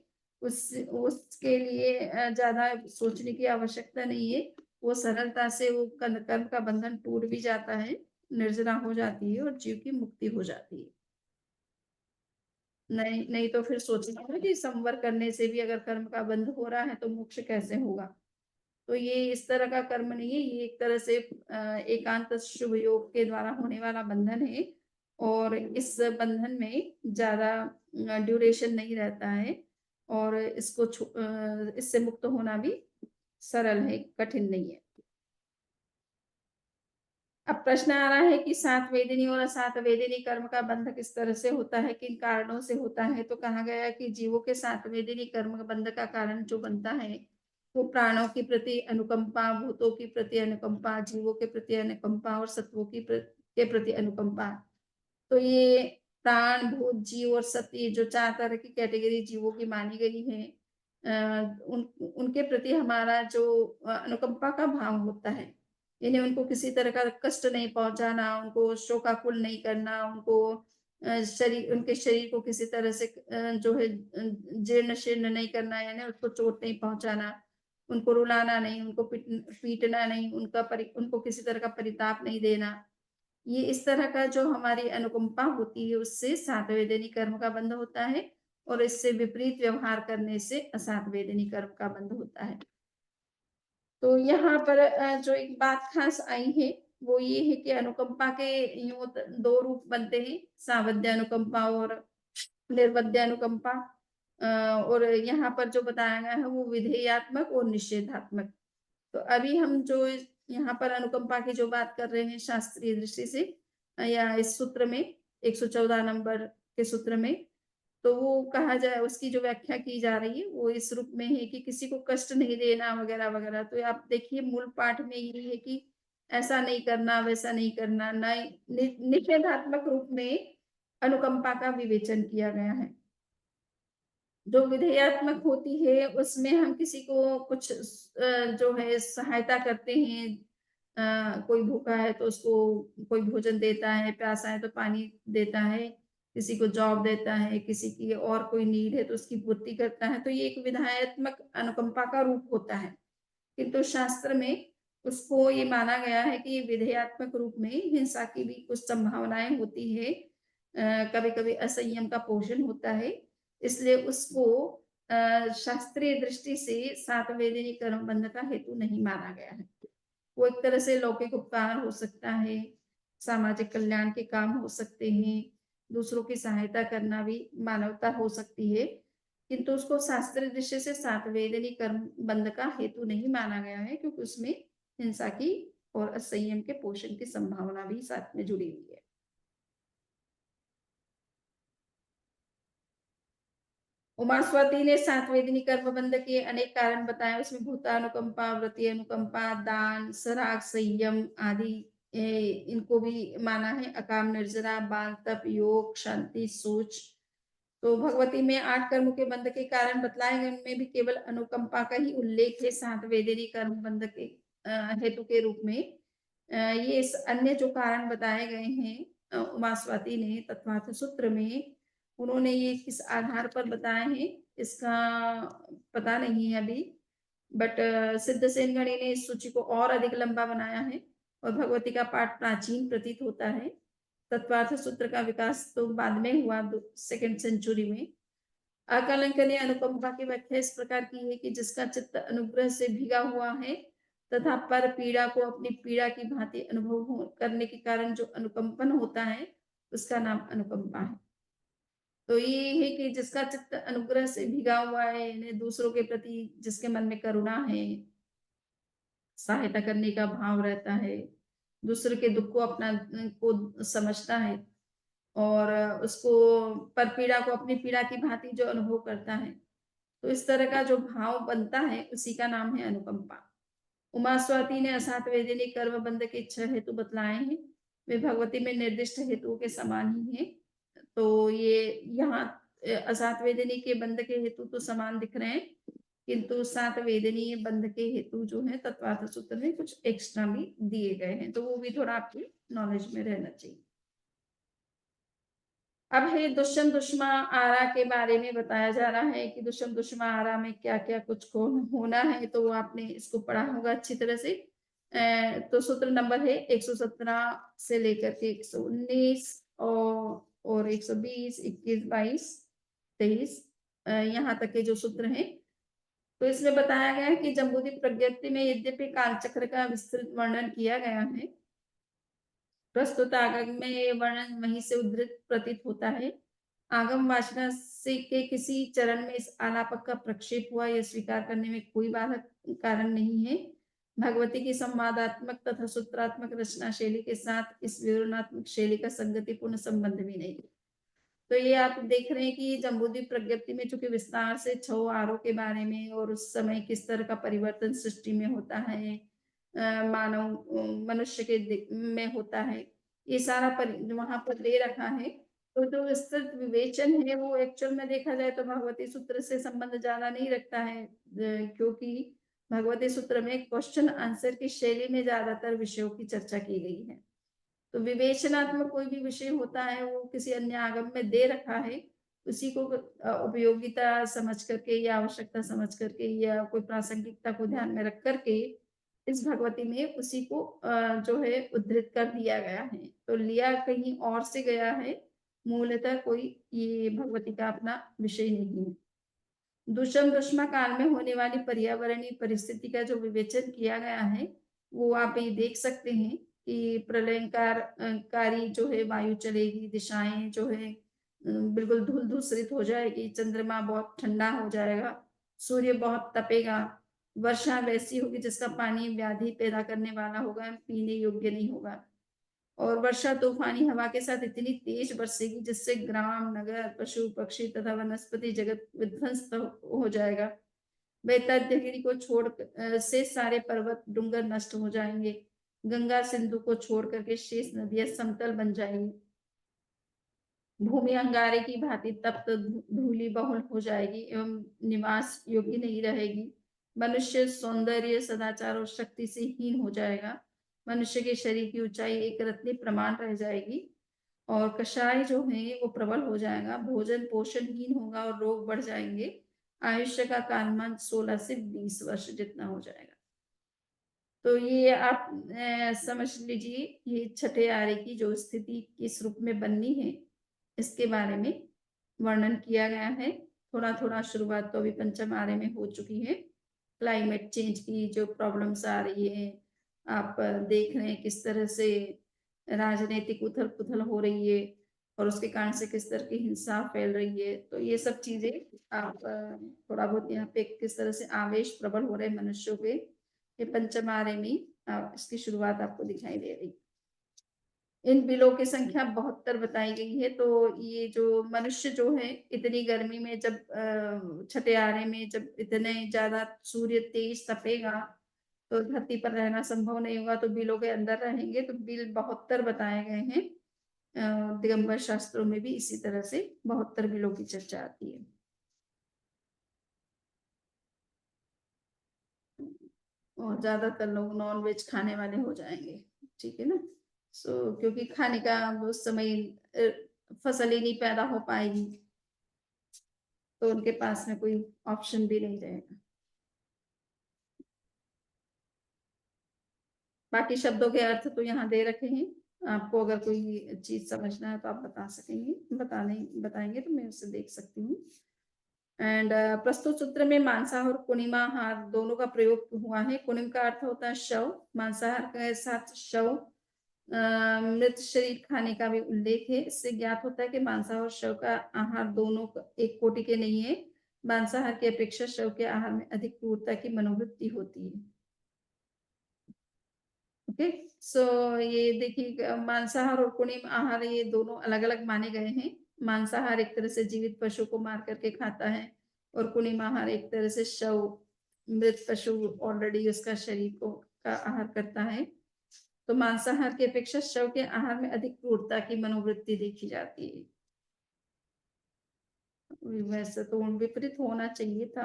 उसके लिए ज्यादा सोचने की आवश्यकता नहीं है, वो सरलता से वो कर्म का बंधन टूट भी जाता है, निर्जरा हो जाती है और जीव की मुक्ति हो जाती है। नहीं नहीं तो फिर सोचना है कि संवर करने से भी अगर कर्म का बंध हो रहा है तो मोक्ष कैसे होगा। तो ये इस तरह का कर्म नहीं है, ये एक तरह से एकांत शुभ योग के द्वारा होने वाला बंधन है और इस बंधन में ज्यादा ड्यूरेशन नहीं रहता है और इससे मुक्त होना भी सरल है, कठिन नहीं है। अब प्रश्न आ रहा है कि सात वेदिनी और असात वेदिनी कर्म का बंध किस तरह से होता है, किन कारणों से होता है। तो कहा गया कि जीवों के सात वेदिनी कर्म बंध का कारण जो बनता है वो प्राणों के प्रति अनुकंपा, भूतों के प्रति अनुकंपा, जीवों के प्रति अनुकंपा और सत्वों के प्रति अनुकंपा। तो ये प्राण, भूत, जीव और सत्य जो 4 तरह की कैटेगरी जीवों की मानी गई है, उनके प्रति हमारा जो अनुकंपा का भाव होता है, यानी उनको किसी तरह का कष्ट नहीं पहुंचाना, उनको शोकाकुल नहीं करना, उनको उनके शरीर को किसी तरह से जो है जीर्ण शीर्ण नहीं करना, यानी उसको चोट नहीं पहुंचाना, उनको रुलाना नहीं, उनको पीटना नहीं, उनको किसी तरह का परिताप नहीं देना। ये इस तरह का जो हमारी अनुकंपा होती है उससे सात वेदनी कर्म का बंध होता है और इससे विपरीत व्यवहार करने से असात वेदनी कर्म का बंध होता है। तो यहाँ पर जो एक बात ख़ास आई है, वो ये है कि अनुकंपा के यूँ 2 रूप बनते हैं, सावध्य अनुकंपा और निर्वध्य अनुकंपा। और यहाँ पर जो बताया गया है वो विधेयात्मक और निषेधात्मक। तो अभी हम जो यहाँ पर अनुकंपा की जो बात कर रहे हैं शास्त्रीय दृष्टि से, या इस सूत्र में 114 नंबर के सूत्र में, तो वो कहा जाए, उसकी जो व्याख्या की जा रही है वो इस रूप में है कि किसी को कष्ट नहीं देना वगैरह वगैरह। तो आप देखिए मूल पाठ में ये है कि ऐसा नहीं करना, वैसा नहीं करना, निषेधात्मक रूप में अनुकंपा का विवेचन किया गया है। जो विधेयात्मक होती है उसमें हम किसी को कुछ जो है सहायता करते हैं। कोई भूखा है तो उसको कोई भोजन देता है, प्यासा है तो पानी देता है, किसी को जॉब देता है, किसी की और कोई नीड है तो उसकी पूर्ति करता है। तो ये एक विधायत्मक अनुकंपा का रूप होता है। किंतु शास्त्र में उसको ये माना गया है कि विधेयात्मक रूप में हिंसा की भी कुछ संभावनाएं होती है। कभी-कभी असंयम का पोषण होता है, इसलिए उसको शास्त्रीय दृष्टि से सातवेदनी कर्म बंध का हेतु नहीं माना गया है। वो एक तरह से लौकिक उपकार हो सकता है, सामाजिक कल्याण के काम हो सकते हैं, दूसरों की सहायता करना भी मानवता हो सकती है, किंतु उसको शास्त्रीय दृष्टि से सातवेदनी कर्म बंध का हेतु नहीं माना गया है, क्योंकि उसमें हिंसा की और असंयम के पोषण की संभावना भी साथ में जुड़ी हुई है। उमास्वाति ने सातवेदनी कर्मबंध के अनेक कारण बताए, उसमें भूतानुकंपा, व्रतीय अनुकंपा, दान, सराग, संयम आदि इनको भी माना है। अकाम निर्जरा, बाल तप, योग, शांति, सोच। तो भगवती में 8 कर्मों के बंध के कारण बतलाए गए, उनमें भी केवल अनुकंपा का ही उल्लेख है सातवेदनी कर्म बंध के हेतु के रूप में। ये अन्य जो कारण बताए गए हैं उमास्वाति ने तत्वार्थ सूत्र में, उन्होंने ये किस आधार पर बताए हैं इसका पता नहीं है अभी। बट सिद्धसेन गणी ने इस सूची को और अधिक लंबा बनाया है और भगवती का पाठ प्राचीन प्रतीत होता है। तत्वार्थ सूत्र का विकास तो बाद में हुआ, 2nd सेंचुरी में। अकलंक ने अनुकंपा की व्याख्या इस प्रकार की है कि जिसका चित्त अनुग्रह से भीगा हुआ है तथा पर पीड़ा को अपनी पीड़ा की भांति अनुभव करने के कारण जो अनुकंपन होता है, उसका नाम अनुकंपा है। तो ये है कि जिसका चित्त अनुग्रह से भीगा हुआ है, यानी दूसरों के प्रति जिसके मन में करुणा है, सहायता करने का भाव रहता है, दूसरे के दुख को अपना को समझता है और उसको पर पीड़ा को अपनी पीड़ा की भांति जो अनुभव करता है, तो इस तरह का जो भाव बनता है उसी का नाम है अनुकंपा। उमास्वाति ने असातवेदिनी कर्म बंध के 6 हेतु बतलाए हैं, वे भगवती में निर्दिष्ट हेतुओं के समान ही हैं। तो ये यहाँ असातवेदिनी के बंध के हेतु तो समान दिख रहे हैं, किंतु सातवेदनीय बंध के हेतु जो है तत्वार्थ सूत्र में कुछ एक्स्ट्रा भी दिए गए हैं, तो वो भी थोड़ा आपकी नॉलेज में रहना चाहिए। अब है दुष्यंत दुष्मा आरा के बारे में बताया जा रहा है कि दुष्यंत दुष्मा आरा में क्या क्या कुछ होना है, तो आपने इसको पढ़ा होगा अच्छी तरह से। तो सूत्र नंबर है 117 से लेकर के 119 और 120, 21, 22, 23 यहाँ तक के जो सूत्र हैं। तो इसमें बताया गया है कि जम्बूद्वीप प्रज्ञप्ति में यद्यपि कालचक्र का विस्तृत वर्णन किया गया है, प्रस्तुत आगम में ये वर्णन वहीं से उद्धृत प्रतीत होता है। आगम वासना से के किसी चरण में इस आलापक का प्रक्षेप हुआ, यह स्वीकार करने में कोई बाधक कारण नहीं है। भगवती की संवादात्मक तथा सूत्रात्मक रचना शैली के साथ इस विवरणात्मक शैली का संगतिपूर्ण संबंध भी नहीं है। तो ये आप देख रहे हैं कि जम्बूद्वीप प्रज्ञप्ति में चूंकि विस्तार से 6 आरों के बारे में और उस समय किस तरह का परिवर्तन सृष्टि में होता है, मानव मनुष्य के में होता है, ये सारा वहां पर दे रखा है। तो जो विस्तृत विवेचन है वो एक्चुअल में देखा जाए तो भगवती सूत्र से संबंध ज्यादा नहीं रखता है, क्योंकि भगवती सूत्र में क्वेश्चन आंसर की शैली में ज्यादातर विषयों की चर्चा की गई है। तो विवेचनात्मक कोई भी विषय होता है वो किसी अन्य आगम में दे रखा है, उसी को उपयोगिता समझ करके या आवश्यकता समझ करके या कोई प्रासंगिकता को ध्यान में रख करके इस भगवती में उसी को जो है उद्धृत कर दिया गया है। तो लिया कहीं और से गया है, मूलतः कोई ये भगवती का अपना विषय नहीं है। दूषण दुष्मा काल में होने वाली पर्यावरणीय परिस्थिति का जो विवेचन किया गया है, वो आप ये देख सकते हैं कि कारी जो है वायु चलेगी, दिशाएं जो है बिल्कुल धूल दूषित हो जाएगी, चंद्रमा बहुत ठंडा हो जाएगा, सूर्य बहुत तपेगा, वर्षा वैसी होगी जिसका पानी व्याधि पैदा करने वाला होगा, पीने योग्य नहीं होगा। और वर्षा तूफानी हवा के साथ इतनी तेज बरसेगी जिससे ग्राम, नगर, पशु, पक्षी तथा वनस्पति जगत विध्वंस हो जाएगा। बेतरजगिरी को छोड़ से सारे पर्वत डूंगर नष्ट हो जाएंगे। गंगा सिंधु को छोड़ करके शेष नदियां समतल बन जाएंगी। भूमि अंगारे की भांति तप्त धूलि बहुल हो जाएगी एवं निवास योग्य नहीं रहेगी। मनुष्य सौंदर्य, सदाचार और शक्ति से हीन हो जाएगा। मनुष्य के शरीर की ऊंचाई एक रत्नी प्रमाण रह जाएगी और कषाय जो है वो प्रबल हो जाएगा। भोजन पोषणहीन होगा और रोग बढ़ जाएंगे। आयुष्य का कालमान 16 से 20 वर्ष जितना हो जाएगा। तो ये आप समझ लीजिए, ये छठे आरे की जो स्थिति किस रूप में बननी है इसके बारे में वर्णन किया गया है। थोड़ा थोड़ा शुरुआत तो अभी पंचम आरे में हो चुकी है। क्लाइमेट चेंज की जो प्रॉब्लम्स आ रही है, आप देख रहे हैं किस तरह से राजनीतिक उथल पुथल हो रही है और उसके कारण से किस तरह की हिंसा फैल रही है। तो ये सब चीजें आप थोड़ा बहुत यहाँ पे किस तरह से आवेश प्रबल हो रहे हैं मनुष्यों के, ये पंचम आरे में इसकी शुरुआत आपको दिखाई दे रही। इन बिलों की संख्या 72 बताई गई है। तो ये जो मनुष्य जो है इतनी गर्मी में जब छठे आरे में जब इतने ज्यादा सूर्य तेज तपेगा तो धरती पर रहना संभव नहीं होगा, तो बिलों के अंदर रहेंगे। तो बिल 72 बताए गए हैं। दिगंबर शास्त्रों में भी इसी तरह से 72 बिलों की चर्चा आती है। और ज्यादातर लोग नॉन वेज खाने वाले हो जाएंगे, ठीक है ना। क्योंकि खाने का उस समय फसल ही नहीं पैदा हो पाएगी, तो उनके पास में कोई ऑप्शन भी नहीं रहेगा। बाकी शब्दों के अर्थ तो यहाँ दे रखे हैं। आपको अगर कोई चीज समझना है तो आप बता सकेंगे, बताएंगे तो मैं उसे देख सकती हूँ। एंड प्रस्तुत सूत्र में मांसाहार और कुनिमाहार दोनों का प्रयोग हुआ है। कुनिम का अर्थ होता है शव, मांसाहार के साथ शव मृत शरीर खाने का भी उल्लेख है। इससे ज्ञात होता है कि मांसाहार और शव का आहार दोनों एक कोटि के नहीं है। मांसाहार की अपेक्षा शव के आहार में अधिक क्रूरता की मनोवृत्ति होती है। ओके, सो ये देखिए, मांसाहार और कुनिम आहार ये दोनों अलग अलग माने गए हैं। मांसाहार एक तरह से जीवित पशु को मार करके खाता है और कुनिम आहार एक तरह से शव, मृत पशु ऑलरेडी उसका शरीर को का आहार करता है। तो मांसाहार की अपेक्षा शव के आहार में अधिक क्रूरता की मनोवृत्ति देखी जाती है। वैसे तो विपरीत होना चाहिए था।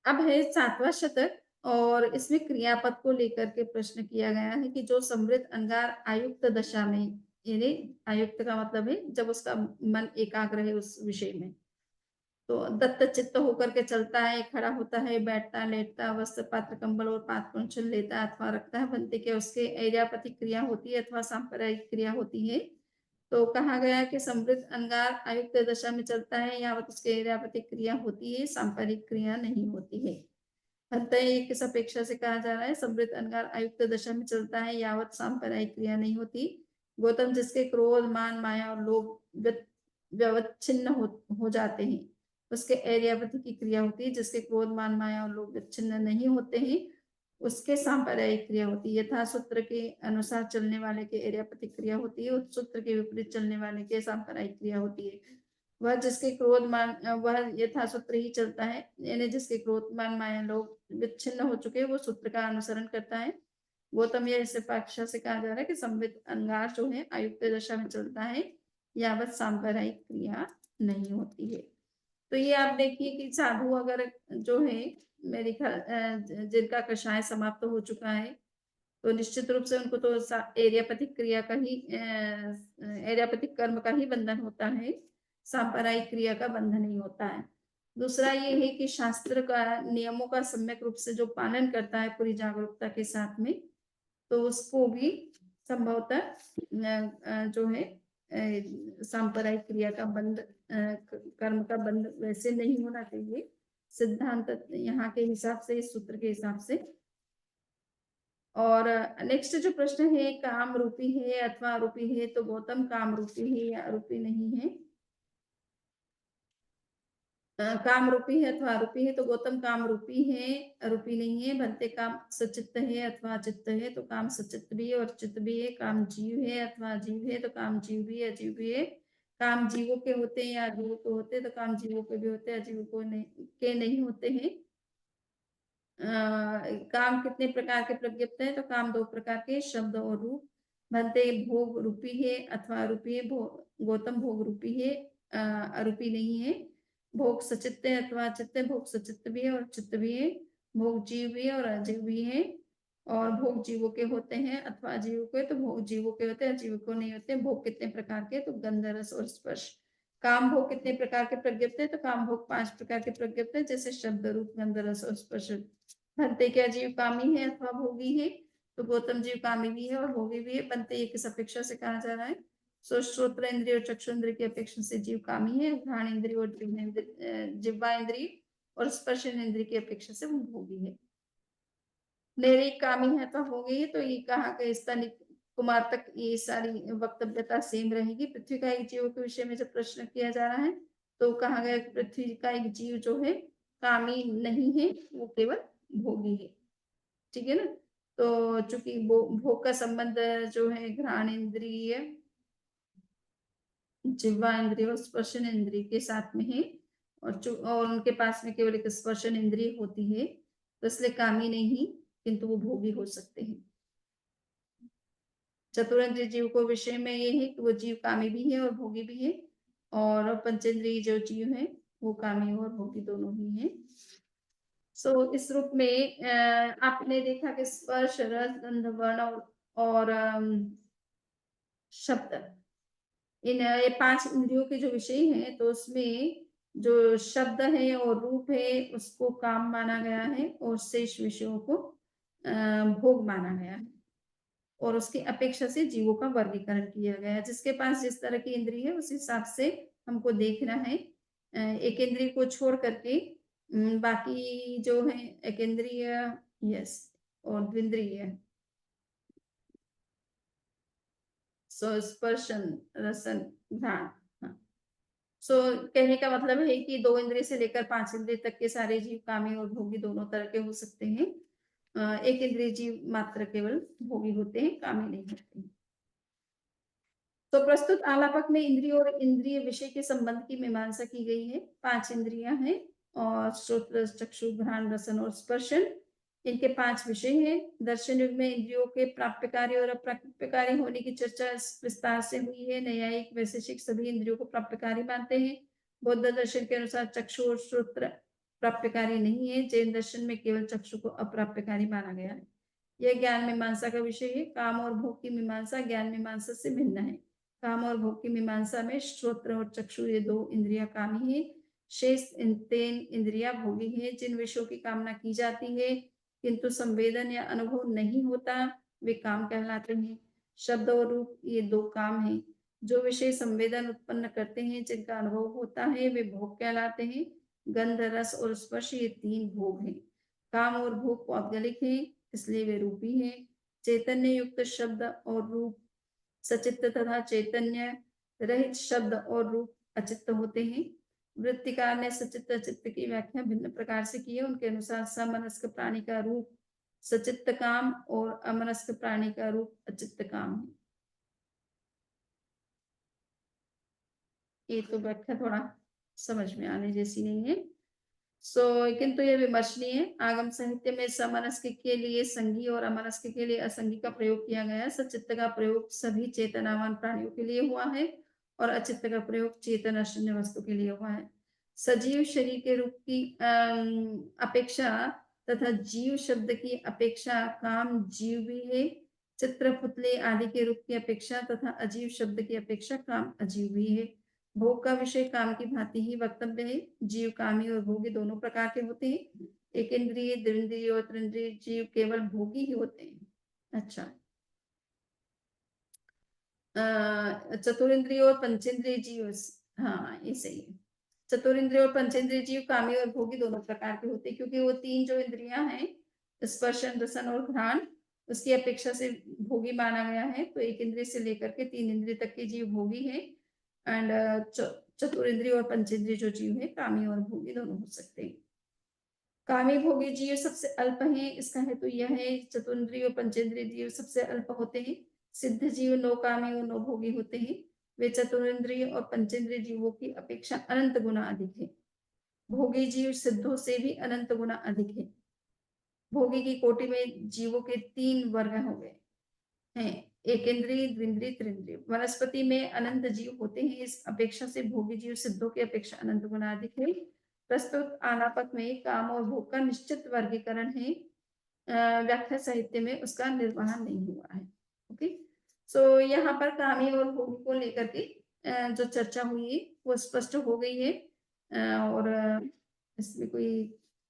अब है 7वां शतक और इसमें क्रियापद को लेकर के प्रश्न किया गया है कि जो समृद्ध अंगार आयुक्त दशा में, यानी आयुक्त का मतलब है जब उसका मन एकाग्र है उस विषय में, तो दत्त चित्त होकर के चलता है, खड़ा होता है, बैठता, लेटता, वस्त्र पात्र कंबल और पात्र चुन लेता है अथवा रखता है, बनते के उसके ऐर्यापतिक क्रिया होती है अथवा सांप्रदायिक क्रिया होती है। तो कहा गया कि समृद्ध अंगार आयुक्त दशा में चलता है यावत उसके ऐर्यापतिक क्रिया होती है, सांपरिक क्रिया नहीं होती है। अतः किस अपेक्षा से कहा जा रहा है समृद्ध अंगार आयुक्त दशा में चलता है यावत सांप्रदायिक क्रिया नहीं होती। गौतम जिसके क्रोध, मान, माया और लोभ व्यवच्छिन्न हो जाते हैं, उसके ऐर्यावती की क्रिया होती है। जिसके क्रोध, मान, माया और लोभ विच्छिन्न नहीं होते हैं, उसके सांप्रदायिक क्रिया होती है। यथा सूत्र के अनुसार चलने वाले के ऐर्यापतिक क्रिया होती है, उस सूत्र के विपरीत चलने वाले के सांप्रदायिक क्रिया होती है। वह जिसके क्रोध मान वह यथा सूत्र ही चलता है, यानी जिसके क्रोध, मान, माया, लोभ विच्छिन्न हो चुके वो सूत्र का अनुसरण करता है। गौतम यह इस पक्षा से कहा जा रहा है कि संवित अंगार जो है आयुक्त दशा में चलता है यावत सांप्रदायिक क्रिया नहीं होती है। तो ये आप देखिए कि साधु अगर जो है मेरे ख्याल जिनका कषाय समाप्त हो चुका है, तो निश्चित रूप से उनको तो एरियापतिक क्रिया का ही एरियापतिक कर्म का ही बंधन होता है, सांप्रदायिक क्रिया का बंधन नहीं होता है। दूसरा ये है कि शास्त्र का नियमों का सम्यक रूप से जो पालन करता है पूरी जागरूकता के साथ में, तो उसको भी संभवतः जो है सांप्रदायिक क्रिया का कर्म का बंध वैसे नहीं होना चाहिए, सिद्धांत यहाँ के हिसाब से, इस सूत्र के हिसाब से। और नेक्स्ट जो प्रश्न है, काम रूपी है अथवा अरूपी है, तो गौतम काम रूपी है या अरूपी नहीं है? काम रूपी है अथवा अरूपी है, तो गौतम काम रूपी है, अरूपी नहीं है। भलते काम सचित्त है अथवा अचित्त है, तो काम सचित्त भी है और चित्त भी है। काम जीव है अथवा अजीव है, तो काम जीव भी है अजीव भी है। काम जीवों के होते हैं या अजीवों के होते हैं, तो काम जीवों के भी होते हैं, अजीवों को नहीं होते हैं। काम कितने प्रकार के प्रज्ञप्त है, तो काम दो प्रकार के, शब्द और रूप। भलते भोग रूपी है अथवा अरूपी है, गौतम भोग रूपी है, अरूपी नहीं है। भोग सचित्त है अथवा चित्त है, भोग सचित्त भी है और चित्त भी है। भोग जीव भी है और अजीव भी है। और भोग जीवों के होते हैं अथवा अजीवों के, तो भोग जीवों के होते हैं, अजीवों को नहीं होते। भोग कितने प्रकार के, तो गंध, रस और स्पर्श। काम भोग कितने प्रकार के प्रज्ञप्त है, तो काम भोग 5 प्रकार के प्रज्ञप्त है, जैसे शब्द, रूप, गंध, रस और स्पर्श। बनते क्या जीव कामी है अथवा भोगी है, तो गौतम जीव कामी भी है और भोगी भी है। बनते ये किस अपेक्षा से कहा जा रहा है, सो श्रोत्र इंद्रिय और चक्षु इंद्रिय की अपेक्षा से जीव कामी है, घ्राण इंद्रिय और जिह्वा इंद्रिय और स्पर्श इंद्रिय की अपेक्षा से वो भोगी है। मेरी कामी है तो भोगी है, तो ये कहा कि स्तन कुमार तक ये सारी वक्तव्यता सेम रहेगी। पृथ्वी का एक जीव के विषय में जब प्रश्न किया जा रहा है, तो कहा गया पृथ्वी का एक जीव जो है कामी नहीं है, वो केवल भोगी है। ठीक है ना। तो चूंकि भोग का संबंध जो है घ्राण इंद्रिय, जिह्वा इंद्रिय और स्पर्शन इंद्रिय के साथ में है, और उनके पास में केवल एक स्पर्शन इंद्रिय होती है, तो इसलिए कामी नहीं, किंतु वो भोगी हो सकते हैं। चतुरेंद्रिय जीव को विषय में ये है कि वो जीव कामी भी है और भोगी भी है, और पंचेंद्रिय जो जीव है वो कामी और भोगी दोनों ही है। सो इस रूप में आपने देखा कि स्पर्श, रस, गंध, वर्ण और शब्द, इन ये 5 इंद्रियों के जो विषय हैं, तो उसमें जो शब्द है और रूप है उसको काम माना गया है, और शेष विषयों को भोग माना गया है, और उसकी अपेक्षा से जीवों का वर्गीकरण किया गया है। जिसके पास जिस तरह की इंद्रिय है उस हिसाब से हमको देखना है। एक इंद्रिय को छोड़ करके बाकी जो है एक इंद्रिय, यस, और द्विंद्रिय, सो स्पर्शन, रसन, घ्राण। हाँ। सो कहने का मतलब है कि 2 इंद्रिय से लेकर 5 इंद्रिय तक के सारे जीव कामी और भोगी दोनों तरह के हो सकते हैं। एक इंद्रिय जीव मात्र केवल भोगी होते हैं, कामी नहीं होते हैं। तो प्रस्तुत आलापक में इंद्रिय और इंद्रिय विषय के संबंध की मीमांसा की गई है। 5 इंद्रियां हैं, और श्रोत्र, चक्षु, घ्राण, रसन और स्पर्शन, इनके 5 विषय हैं। दर्शन युग में इंद्रियों के प्राप्यकारी और अप्राप्यकारी होने की चर्चा विस्तार से हुई है। न्यायिक, वैशेषिक सभी इंद्रियों को प्राप्यकारी मानते हैं। बौद्ध दर्शन के अनुसार चक्षु और श्रोत्र प्राप्यकारी नहीं है। जैन दर्शन में केवल चक्षु को अप्राप्यकारी माना गया है। यह ज्ञान मीमांसा का विषय है। काम और भोग की मीमांसा ज्ञान मीमांसा से भिन्न है। काम और भोग की मीमांसा में श्रोत्र और चक्षु ये 2 इंद्रियां कामी है, शेष 3 इंद्रियां भोगी है। जिन विषयों की कामना की जाती है किंतु संवेदन या अनुभव नहीं होता, वे काम कहलाते हैं। शब्द और रूप ये 2 काम हैं। जो विषय संवेदन उत्पन्न करते हैं, जिनका अनुभव होता है, वे भोग कहलाते हैं। गंध, रस और स्पर्श ये 3 भोग हैं। काम और भोग पौद्गलिक हैं, इसलिए वे रूपी हैं। चैतन्य युक्त शब्द और रूप सचित्त तथा चैतन्य रहित शब्द और रूप अचित्त होते हैं। वृत्तिकार ने सचित्त अचित्त की व्याख्या भिन्न प्रकार से की है। उनके अनुसार समनस्क प्राणी का रूप सचित्त काम और अमनस्क प्राणी का रूप अचित्त काम है। ये तो व्याख्या थोड़ा समझ में आने जैसी नहीं है। किंतु ये विमर्शनीय है। आगम साहित्य में समनस्क के लिए संगी और अमनस्क के लिए असंगी का प्रयोग किया गया है। सचित्त का प्रयोग सभी चेतनावान प्राणियों के लिए हुआ है, और अचित्त का प्रयोग चेतन शून्य वस्तु के लिए हुआ है। सजीव शरीर के रूप की अपेक्षा तथा जीव शब्द की अपेक्षा काम जीव भी है। चित्र, पुतले आदि के रूप की अपेक्षा तथा अजीव शब्द की अपेक्षा काम अजीव भी है। भोग का विषय काम की भांति ही वक्तव्य है। जीव कामी और भोगी दोनों प्रकार के होते हैं। एक इंद्रिय, द्विंद्रिय और त्रिंद्रिय जीव केवल भोगी ही होते हैं। अच्छा, चतुरिंद्रिय और पंचेंद्रिय जीव हाँ, ये सही है। चतुरिंद्रिय और पंचेंद्रिय जीव कामी और भोगी दोनों प्रकार के होते हैं, क्योंकि वो 3 जो इंद्रियाँ हैं, स्पर्शन, रसन और घ्राण, उसकी अपेक्षा से भोगी माना गया है। तो 1 इंद्रिय से लेकर के 3 इंद्रिय तक के जीव भोगी हैं एंड चतुरिंद्रिय और पंचेंद्रिय जो जीव हैं, कामी और भोगी दोनों हो सकते हैं। कामी भोगी जीव सबसे अल्प हैं, इसका हेतु यह है चतुरिंद्रिय और पंचेंद्रिय जीव सबसे अल्प होते हैं। सिद्ध जीव नो कामी और नो भोगी होते हैं। वे चतुरिंद्रिय और पंचेंद्रिय जीवों की अपेक्षा अनंत गुना अधिक है। भोगी जीव सिद्धों से भी अनंत गुना अधिक है। भोगी की कोटि में जीवों के 3 वर्ग हो गए हैं, एक इंद्रिय, द्विंद्रिय, त्रिंद्रिय। वनस्पति में अनंत जीव होते हैं, इस अपेक्षा से भोगी जीव सिद्धों की अपेक्षा अनंत गुना अधिक है। प्रस्तुत आनापक में काम और भोग का निश्चित वर्गीकरण है, व्याख्या साहित्य में उसका निर्वहन नहीं हुआ है। ओके, सो यहाँ पर कामी और भोगी को लेकर के जो चर्चा हुई है वो स्पष्ट हो गई है, और इसमें कोई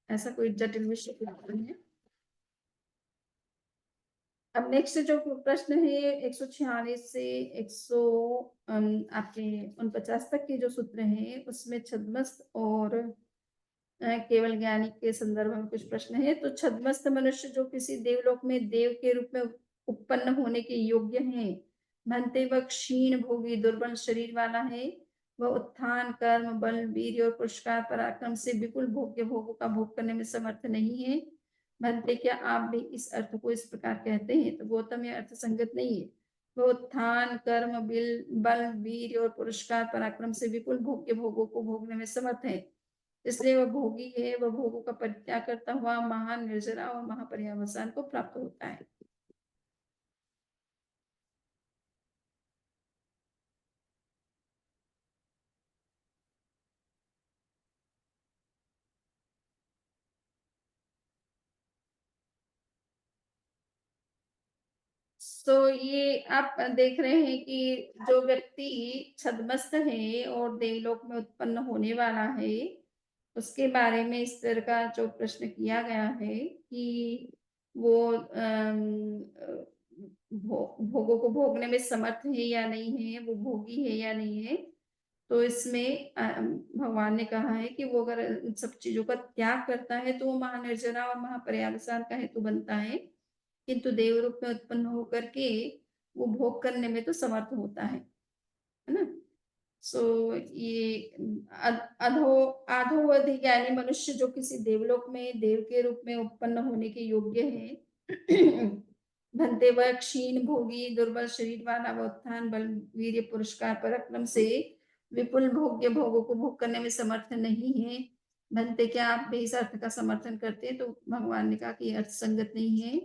ऐसा कोई जटिल विषय नहीं है। अब नेक्स्ट जो प्रश्न है 146 से 100 आपके 49 तक के जो सूत्र हैं उसमें छद्मस्त और केवल ज्ञानी के संदर्भ में कुछ प्रश्न है। तो छद्मस्त मनुष्य जो किसी देवलोक में देव के रूप में उत्पन्न होने के योग्य है, भंते वह क्षीण भोगी दुर्बल शरीर वाला है, वह उत्थान कर्म बल वीर्य और पुरस्कार पराक्रम से विपुल भोग्य भोगों का भोग करने में समर्थ नहीं है। भंते क्या आप भी इस अर्थ को इस प्रकार कहते हैं? तो गौतम यह अर्थ संगत नहीं है। वह उत्थान कर्म बल वीर्य और पुरस्कार पराक्रम से विपुल भोग्य भोगों को भोगने में समर्थ है, इसलिए वह भोगी है। वह भोगों का परित्याग करता हुआ महान निर्जरा और महापर्यावसान को प्राप्त होता है। तो ये आप देख रहे हैं कि जो व्यक्ति छद्मस्त है और देवलोक में उत्पन्न होने वाला है, उसके बारे में इस तरह का जो प्रश्न किया गया है कि वो भोगों को भोगने में समर्थ है या नहीं है, वो भोगी है या नहीं है। तो इसमें भगवान ने कहा है कि वो अगर इन सब चीजों का त्याग करता है तो वो महानिर्जरा और महापर्यावसान का हेतु बनता है, किंतु देव रूप में उत्पन्न होकर के वो भोग करने में तो समर्थ होता है ना। सो ये अधो आधोवधि ज्ञानी मनुष्य जो किसी देवलोक में देव के रूप में उत्पन्न होने के योग्य है, भंते वह क्षीण भोगी दुर्बल शरीर वाला व उत्थान बल वीर्य पुरस्कार पराक्रम से विपुल भोग्य भोगों को भोग करने में समर्थ नहीं है। भंते क्या आप भी इस अर्थ का समर्थन करते हैं? तो भगवान ने कहा कि अर्थ संगत नहीं है।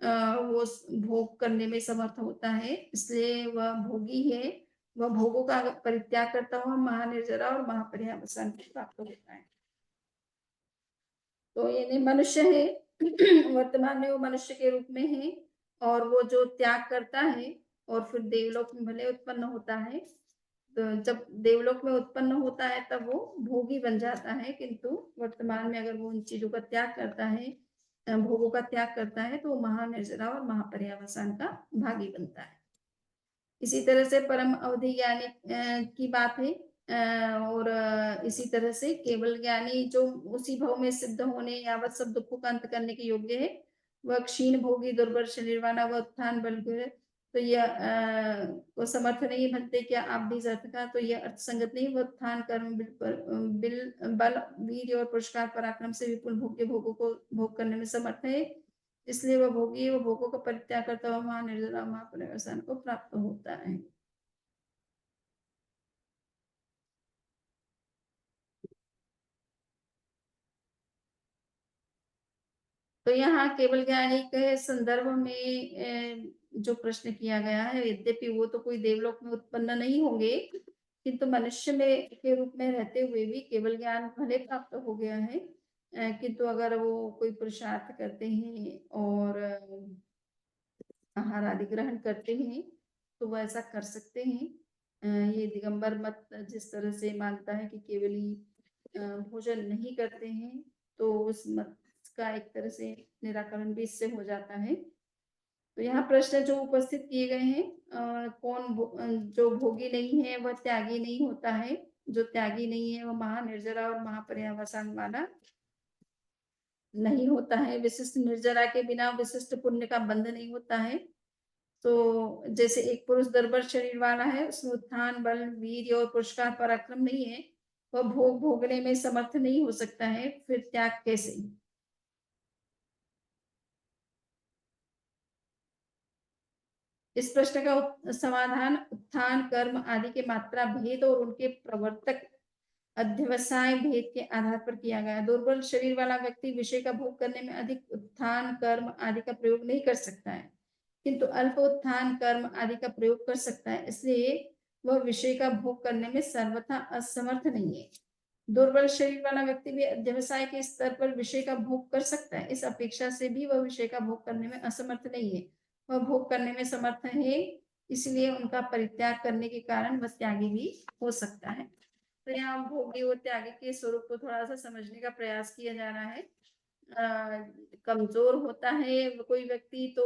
वो भोग करने में समर्थ होता है, इसलिए वह भोगी है। वह भोगों का परित्याग करता हुआ महानिर्जरा और महापर्यावसान को प्राप्त होता है। तो ये मनुष्य है, वर्तमान में वो मनुष्य के रूप में है, और वो जो त्याग करता है और फिर देवलोक में भले उत्पन्न होता है, तो जब देवलोक में उत्पन्न होता है तब वो भोगी बन जाता है, किंतु वर्तमान में अगर वो उन चीजों का त्याग करता है, भोगों का त्याग करता है, तो वो महानिर्जरा और महापर्यावसान का भागी बनता है। इसी तरह से परम अवधि ज्ञानी की बात है, और इसी तरह से केवल ज्ञानी जो उसी भव में सिद्ध होने यावत सब दुखों का अंत करने के योग्य है, वह क्षीण भोगी दुर्बल शरीर वाला व उत्थान बल है। तो यह वो समर्थ नहीं बनते क्या आप भी इस अर्थ का? तो यह अर्थ संगत नहीं। वह उत्थान कर्म बल वीर और पुरस्कार पराक्रम से विपुल भोग्य भोगों को भोग करने में समर्थ है, इसलिए वह भोगी वो भोगों का परित्याग करता हुआ महानिर्जरा महापर्यावसान को प्राप्त होता है। तो यहाँ केवल ज्ञानी के संदर्भ में जो प्रश्न किया गया है, यद्यपि वो तो कोई देवलोक में उत्पन्न नहीं होंगे, किंतु मनुष्य में के रूप में रहते हुए भी केवल ज्ञान भले प्राप्त हो गया है, किंतु अगर वो कोई पुरुषार्थ करते हैं और आहार आदि ग्रहण करते हैं तो वो ऐसा कर सकते हैं। ये दिगंबर मत जिस तरह से मानता है कि केवल ही भोजन नहीं करते हैं, तो उस मत का एक तरह से निराकरण भी इससे हो जाता है। तो यहाँ प्रश्न जो उपस्थित किए गए हैं, जो भोगी नहीं है वह त्यागी नहीं होता है, जो त्यागी नहीं है वो महानिर्जरा और महापर्यवसान वाला नहीं होता है। विशिष्ट निर्जरा के बिना विशिष्ट पुण्य का बंध नहीं होता है। तो जैसे एक पुरुष दुर्बल शरीर वाला है, उसमें उत्थान बल वीर्य और पुरस्कार पराक्रम नहीं है, वह भोग भोगने में समर्थ नहीं हो सकता है, फिर त्याग कैसे? इस प्रश्न का समाधान उत्थान कर्म आदि के मात्रा भेद और उनके प्रवर्तक अध्यवसाय भेद के आधार पर किया गया। दुर्बल शरीर वाला व्यक्ति विषय का भोग करने में अधिक उत्थान कर्म आदि का प्रयोग नहीं कर सकता है, किंतु अल्प उत्थान कर्म आदि का प्रयोग कर सकता है, इसलिए वह विषय का भोग करने में सर्वथा असमर्थ नहीं है। दुर्बल शरीर वाला व्यक्ति भी अध्यवसाय के स्तर पर विषय का भोग कर सकता है, इस अपेक्षा से भी वह विषय का भोग करने में असमर्थ नहीं है। वह भोग करने में समर्थ है, इसलिए उनका परित्याग करने के कारण वह त्यागी भी हो सकता है। तो यहाँ भोगी और त्यागी के स्वरूप को थोड़ा सा समझने का प्रयास किया जा रहा है। कमजोर होता है कोई व्यक्ति तो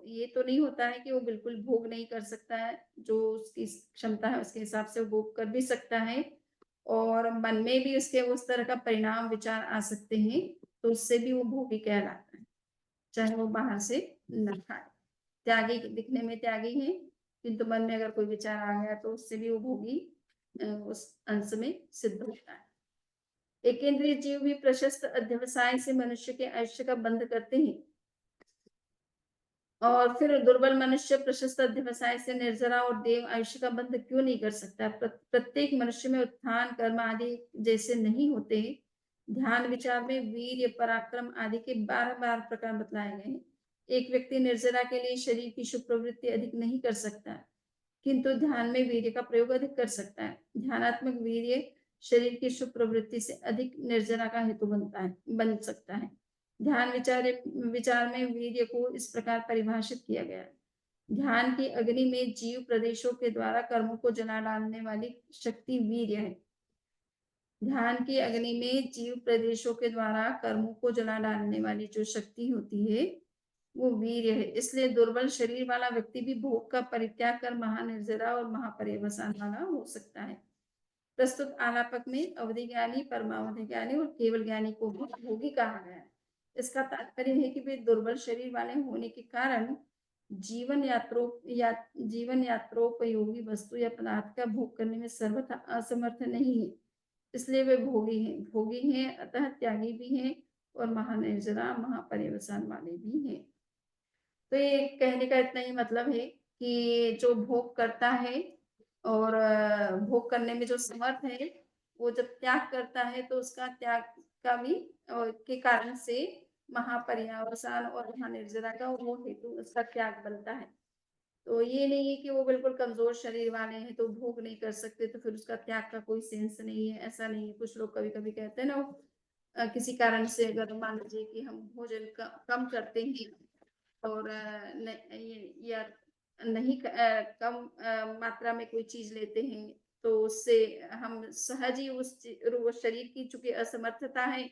ये तो नहीं होता है कि वो बिल्कुल भोग नहीं कर सकता है, जो उसकी क्षमता है उसके हिसाब से वो भोग कर भी सकता है, और मन में भी उसके उस तरह का परिणाम विचार आ सकते हैं, तो उससे भी वो भोगी कहलाता है, चाहे वो बाहर से न खाए। त्यागी दिखने में त्यागी है, किंतु मन में अगर कोई विचार आ गया तो उससे भी वो भोगी उस अंश में सिद्ध होता है। एकेंद्रिय जीव भी प्रशस्त अध्यवसाय से मनुष्य के आयुष्य का बंध करते हैं, और फिर दुर्बल मनुष्य प्रशस्त अध्यवसाय से निर्जरा और देव आयुष्य का बंध क्यों नहीं कर सकता? प्रत्येक मनुष्य में उत्थान कर्म आदि जैसे नहीं होते, ध्यान विचार में वीर्य पराक्रम आदि के 12 प्रकार बतलाए गए हैं। एक व्यक्ति निर्जरा के लिए शरीर की शुभ प्रवृत्ति अधिक नहीं कर सकता, किंतु ध्यान में वीर्य का प्रयोग अधिक कर सकता है। ध्यानात्मक वीर्य शरीर की शुभ प्रवृत्ति से अधिक निर्जरा का हेतु बन सकता है। ध्यान विचार में वीर्य को इस प्रकार परिभाषित किया गया है। ध्यान की अग्नि में जीव प्रदेशों के द्वारा कर्मों को जला डालने वाली शक्ति वीर्य है। ध्यान की अग्नि में जीव प्रदेशों के द्वारा कर्मों को जला डालने वाली जो शक्ति होती है वो वीर्य है। इसलिए दुर्बल शरीर वाला व्यक्ति भी भोग का परित्याग कर महानिर्जरा और महापर्यवसान वाला हो सकता है। प्रस्तुत आलापक में अवधि ज्ञानी, परमावधि ज्ञानी और केवल ज्ञानी को भी भोगी कहा गया है। इसका तात्पर्य है कि वे दुर्बल शरीर वाले होने के कारण जीवन यात्रोपयोगी वस्तु या पदार्थ का भोग करने में सर्वथा असमर्थ नहीं है, इसलिए वे भोगी हैं अतः त्यागी भी हैं और महानिर्जरा महापर्यवसान वाले भी हैं। तो ये कहने का इतना ही मतलब है कि जो भोग करता है और भोग करने में जो समर्थ है, वो जब त्याग करता है तो उसका त्याग का भी के कारण से महापर्यावसान और महानिर्जरा का वो हेतु उसका त्याग बनता है। तो ये नहीं है कि वो बिल्कुल कमजोर शरीर वाले हैं तो भोग नहीं कर सकते तो फिर उसका त्याग का कोई सेंस नहीं है, ऐसा नहीं है। कुछ लोग कभी कभी कहते हैं ना, किसी कारण से अगर मान लीजिए कि हम भोजन कम करते हैं और या नहीं कम मात्रा में कोई चीज लेते हैं, तो उससे हम सहज ही उस शरीर की चूंकि असमर्थता है,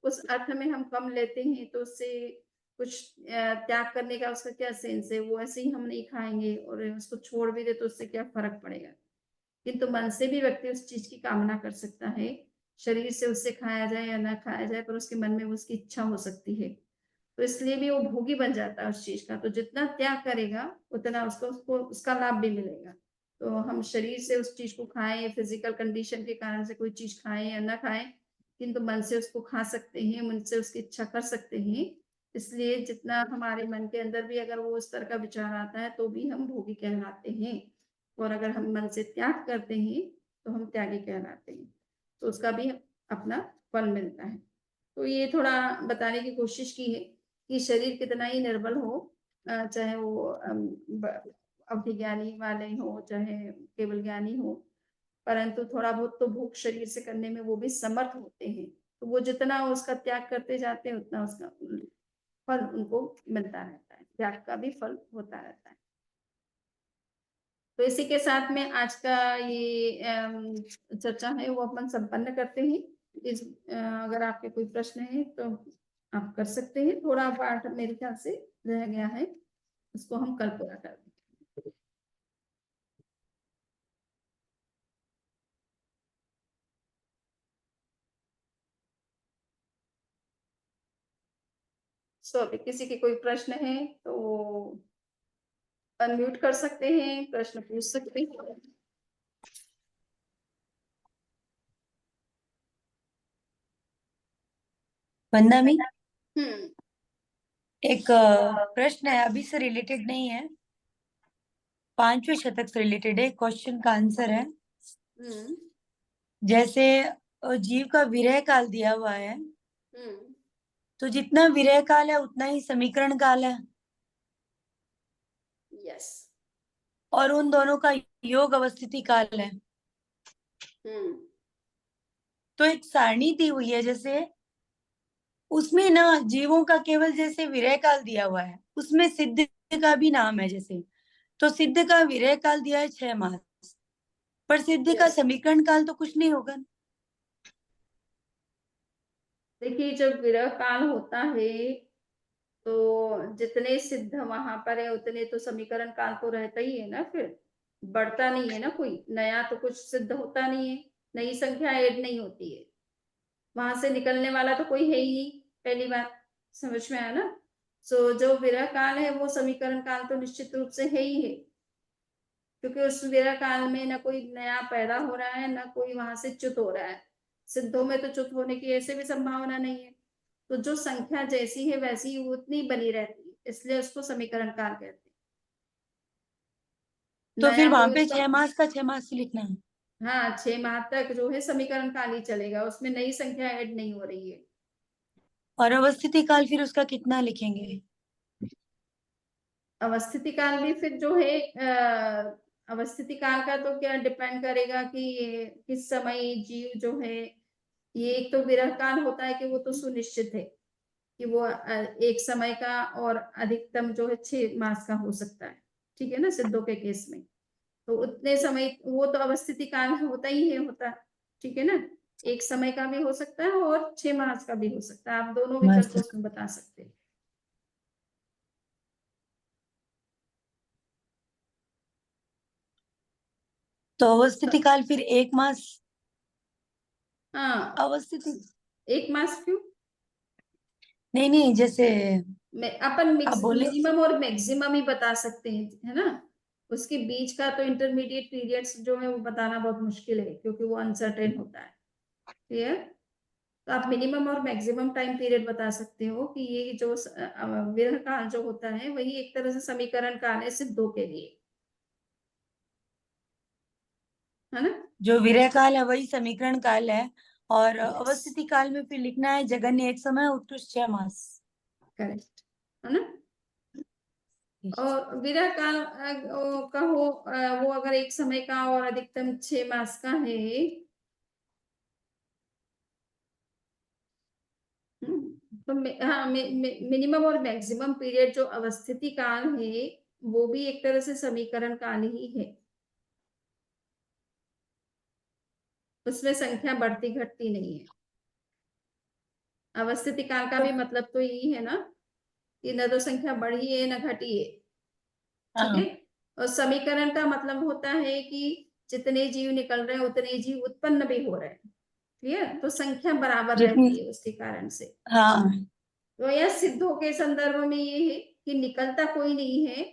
उस अर्थ में हम कम लेते हैं, तो उससे कुछ त्याग करने का उसका क्या सेंस है? वो ऐसे ही हम नहीं खाएंगे और उसको छोड़ भी दे तो उससे क्या फर्क पड़ेगा? किंतु मन से भी व्यक्ति उस चीज की कामना कर सकता है, शरीर से उससे खाया जाए या ना खाया जाए, पर उसके मन में उसकी इच्छा हो सकती है, तो इसलिए भी वो भोगी बन जाता है उस चीज का। तो जितना त्याग करेगा उतना उसको उसका लाभ भी मिलेगा। तो हम शरीर से उस चीज को खाएं, फिजिकल कंडीशन के कारण से कोई चीज खाएं या ना खाएं, किंतु मन से उसको खा सकते हैं, मन से उसकी इच्छा कर सकते हैं। इसलिए जितना हमारे मन के अंदर भी अगर वो उस तरह का विचार आता है तो भी हम भोगी कहलाते हैं, और अगर हम मन से त्याग करते हैं तो हम त्यागी कहलाते हैं, तो उसका भी अपना फल मिलता है। तो ये थोड़ा बताने की कोशिश की है कि शरीर कितना ही निर्बल हो, चाहे वो अभिज्ञानी वाले हो चाहे केवल ज्ञानी हो, परंतु थोड़ा बहुत तो भूख शरीर से करने में वो भी समर्थ होते हैं। तो वो जितना उसका त्याग करते जाते हैं उतना उसका फल उनको मिलता रहता है, त्याग का भी फल होता रहता है। तो इसी के साथ में आज का ये चर्चा है वो अपन संपन्न करते हैं। अगर आपके कोई प्रश्न है तो आप कर सकते हैं। थोड़ा पार्ट मेरे ख्याल से रह गया है, उसको हम कल पूरा कर देंगे। सो अभी किसी के कोई प्रश्न है तो अनम्यूट कर सकते हैं, प्रश्न पूछ सकते हैं। वंदना मी, हम्म एक प्रश्न है, अभी से रिलेटेड नहीं है, 5वें शतक से रिलेटेड है। क्वेश्चन का आंसर है हम्म जैसे जीव का विरह काल दिया हुआ है, हम्म तो जितना विरह काल है उतना ही समीकरण काल है, यस। और उन दोनों का योग अवस्थिति काल है। हम्म तो एक सारणी दी हुई है, जैसे उसमें ना जीवों का केवल जैसे विरह काल दिया हुआ है, उसमें सिद्ध का भी नाम है। जैसे तो सिद्ध का विरह काल दिया है 6 मास, पर सिद्ध का यस, समीकरण काल तो कुछ नहीं होगा। देखिए जब विरह काल होता है तो जितने सिद्ध वहां पर है उतने तो समीकरण काल तो रहता ही है ना, फिर बढ़ता नहीं है ना, कोई नया तो कुछ सिद्ध होता नहीं है, नई संख्या ऐड नहीं होती है, वहां से निकलने वाला तो कोई है ही नहीं। पहली बात समझ में आया ना। सो जो विरह काल है वो समीकरण काल तो निश्चित रूप से है ही है, क्योंकि उस विरह काल में ना कोई नया पैदा हो रहा है ना कोई वहां से च्युत हो रहा है। सिद्धों में तो च्युत होने की ऐसे भी संभावना नहीं है। तो जो संख्या जैसी है वैसी ही उतनी बनी रहती है, इसलिए उसको समीकरण काल कहते हैं। तो फिर नया वहां कोई पे उत्पन्न, 6 मास का 6 मास लिखना है। हाँ 6 माह तक जो है समीकरण काल ही चलेगा, उसमें नई संख्या ऐड नहीं हो रही है। और अवस्थिति काल फिर उसका कितना लिखेंगे? अवस्थिति काल भी फिर जो है अवस्थिति काल का तो क्या डिपेंड करेगा कि ये किस समय जीव जो है, ये एक तो विरह काल होता है कि वो तो सुनिश्चित है कि वो एक समय का और अधिकतम जो है 6 मास का हो सकता है, ठीक है ना, सिद्धों के केस में। तो उतने समय वो तो अवस्थिति काल होता ही है, होता, ठीक है ना। एक समय का भी हो सकता है और 6 मास का भी हो सकता है, आप दोनों विकल्प मास उसमें बता सकते हैं। तो अवस्थिति काल फिर 1 मास। हाँ, अवस्थिति 1 मास क्यों? नहीं नहीं, जैसे अपन आप बोले। मिनिमम और मैक्सिमम ही बता सकते हैं, है ना। उसके बीच का तो इंटरमीडिएट पीरियड्स जो है वो बताना बहुत मुश्किल है, क्योंकि वो अनसर्टेन होता है। क्लियर। तो आप मिनिमम और मैक्सिमम टाइम पीरियड बता सकते हो कि ये जो विरह काल जो होता है वही एक तरह से समीकरण काल है सिद्धों के लिए, है ना। जो विरह काल है वही समीकरण काल है, और यस, अवस्थिति काल में फिर लिखना है जगन्य एक समय उत्कृष्ट 6 मास। करेक्ट, है ना। और विरह काल का हो वो अगर एक समय का और अधिकतम 6 मास का है, तो हाँ मिनिमम और मैक्सिमम पीरियड जो अवस्थिति काल है वो भी एक तरह से समीकरण काल ही है, उसमें संख्या बढ़ती घटती नहीं है। अवस्थिति काल का तो भी मतलब तो यही है ना कि न तो संख्या बढ़ी है न घटी है, ठीक है। हाँ, और समीकरण का मतलब होता है कि जितने जीव निकल रहे हैं उतने जीव उत्पन्न भी हो रहे हैं, क्लियर, तो संख्या बराबर जितनी, रहती है उसके कारण से। हाँ, तो यह सिद्धों के संदर्भ में ये है कि निकलता कोई नहीं है,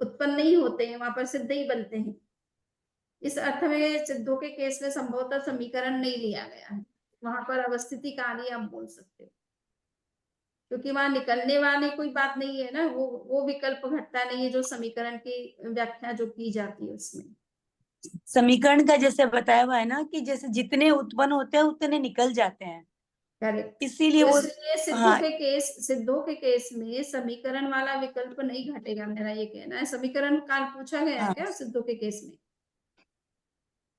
उत्पन्न नहीं होते हैं, वहां पर सिद्ध ही बनते हैं। इस अर्थ में सिद्धों के केस में संभवतः समीकरण नहीं लिया गया है, वहां पर अवस्थिति काल ही आप बोल सकते हो, क्योंकि वहां निकलने वाली कोई बात नहीं है ना, वो विकल्प घटता नहीं है जो समीकरण की व्याख्या जो की जाती है उसमें। समीकरण का जैसे बताया हुआ है ना कि जैसे जितने उत्पन्न होते हैं उतने निकल जाते हैं, करेक्ट। इसीलिए तो वो। इसलिए हाँ सिद्धों के केस में समीकरण वाला विकल्प नहीं घटेगा, मेरा ये कहना है। समीकरण काल पूछा गया है हाँ, क्या सिद्धों के केस में?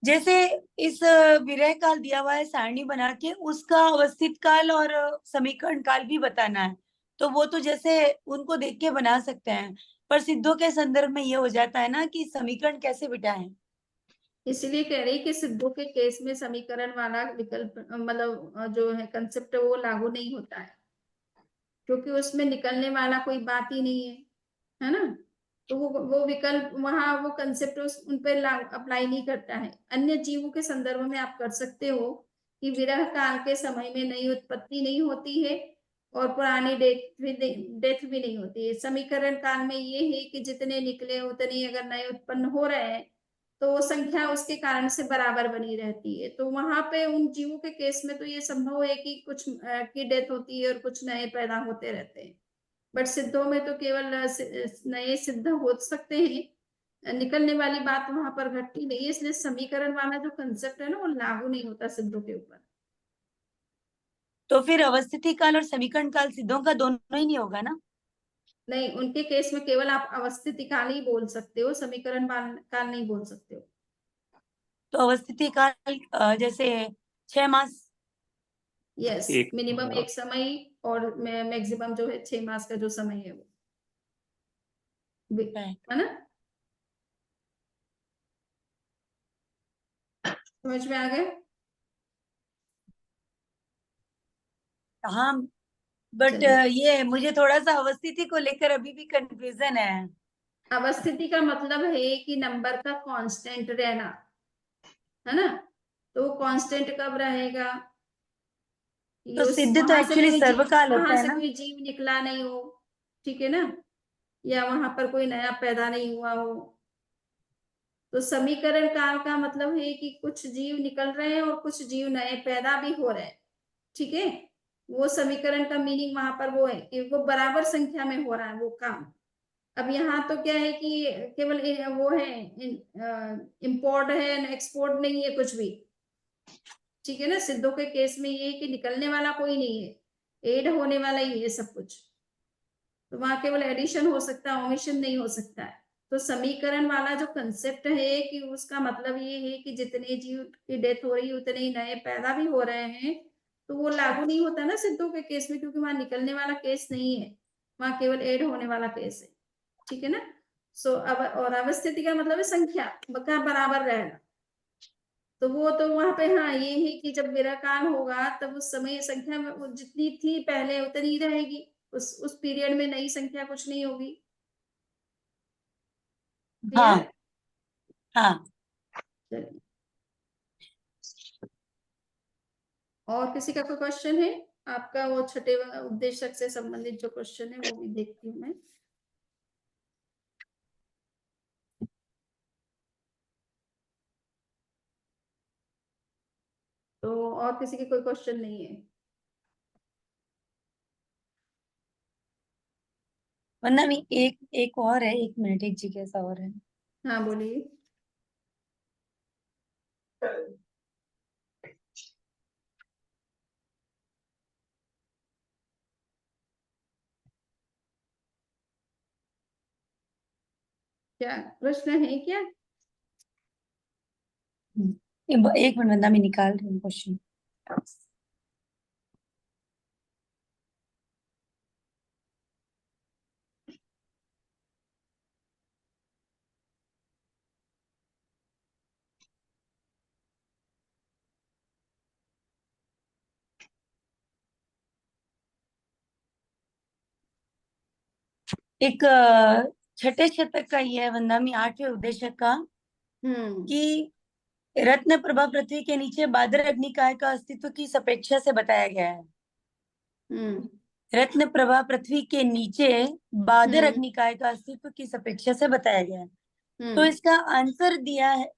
जैसे इस विरह काल दिया हुआ है सारणी बना के, उसका अवस्थित काल और समीकरण काल भी बताना है, तो वो तो जैसे उनको देख के बना सकते हैं, पर सिद्धों के संदर्भ में ये हो जाता है ना कि समीकरण कैसे बिठाएं। इसलिए कह रही कि सिद्धों के केस में समीकरण वाला विकल्प मतलब जो है कंसेप्ट वो लागू नहीं होता है, क्योंकि उसमें निकलने वाला कोई बात ही नहीं है ना। तो वो विकल्प वहां वो कंसेप्ट उन पर अप्लाई नहीं करता है। अन्य जीवों के संदर्भ में आप कर सकते हो कि विरह काल के समय में नई उत्पत्ति नहीं होती है और पुरानी डेथ भी नहीं होती है। समीकरण काल में ये है कि जितने निकले उतने अगर नए उत्पन्न हो रहे हैं तो वो संख्या उसके कारण से बराबर बनी रहती है। तो वहां पे उन जीवों के केस में तो ये संभव है कि कुछ की डेथ होती है और कुछ नए पैदा होते रहते हैं। बट सिद्धों में तो केवल नए सिद्ध हो सकते हैं, निकलने वाली बात वहां पर घटती नहीं है। इसलिए समीकरण वाला जो कंसेप्ट है ना वो लागू नहीं होता सिद्धों के ऊपर। तो फिर अवस्थिति काल और समीकरण काल सिद्धों का दोनों ही नहीं होगा ना? नहीं, उनके केस में केवल आप अवस्थिति काल ही बोल सकते हो, समीकरण काल नहीं बोल सकते हो। तो अवस्थिति काल जैसे 6 मास। यस, एक मिनिमम एक समय और मैक्सिमम जो है 6 मास का जो समय है वो है ना। समझ में आ गया? हाँ, बट चलिए, ये मुझे थोड़ा सा अवस्थिति को लेकर अभी भी कंफ्यूजन है। अवस्थिति का मतलब है कि नंबर का कांस्टेंट रहना, है ना। तो कांस्टेंट कब रहेगा? तो सिद्ध तो वहां से एक्चुअली कोई सर्वकाल होता वहां है से ना? कोई जीव निकला नहीं हो, ठीक है ना, या वहां पर कोई नया पैदा नहीं हुआ हो। तो समीकरण काल का मतलब है कि कुछ जीव निकल रहे हैं और कुछ जीव नए पैदा भी हो रहे हैं, ठीक है। वो समीकरण का मीनिंग वहां पर वो है कि वो बराबर संख्या में हो रहा है वो काम। अब यहाँ तो क्या है कि केवल वो है, इंपोर्ट है, एक्सपोर्ट नहीं है कुछ भी, ठीक है ना। सिद्धों के केस में ये है कि निकलने वाला कोई नहीं है, एड होने वाला ही है सब कुछ। तो वहां केवल एडिशन हो सकता है, ओमिशन नहीं हो सकता है। तो समीकरण वाला जो कंसेप्ट है कि उसका मतलब ये है कि जितने जीव की डेथ हो रही है उतने ही नए पैदा भी हो रहे हैं। तो वो लागू नहीं होता ना सिद्धों के केस में, क्योंकि वहां निकलने वाला केस नहीं है, वहां केवल एड होने वाला केस है, ठीक है ना। सो अब और अवस्थिति का मतलब है संख्या का बराबर रहना। तो वो तो वहां पे हाँ ये है कि जब विराकाल होगा तब उस समय संख्या में वो जितनी थी पहले उतनी ही रहेगी, उस पीरियड में नई संख्या कुछ नहीं होगी। क्लियर? हाँ हाँ। चलिए, और किसी का कोई क्वेश्चन है? आपका वो छठे उपदेशक से संबंधित जो क्वेश्चन है वो भी देखती हूँ मैं। तो और किसी के कोई क्वेश्चन नहीं है? वरना भी एक एक और है, 1 मिनट, एक जिज्ञासा और है। हाँ बोलिए। क्या प्रश्न है क्या? 1 मिनट, वरना मैं निकाल रही हूँ क्वेश्चन। एक छठे शतक का ये है, वंदना में 8वें उपदेशक का, हम्म कि रत्न प्रभा पृथ्वी के नीचे बादर अग्निकाय का अस्तित्व की अपेक्षा से बताया गया है। हम्म रत्न प्रभा पृथ्वी के नीचे बादर हम्म अग्निकाय का अस्तित्व की अपेक्षा से बताया गया है। तो हम्म इसका आंसर दिया है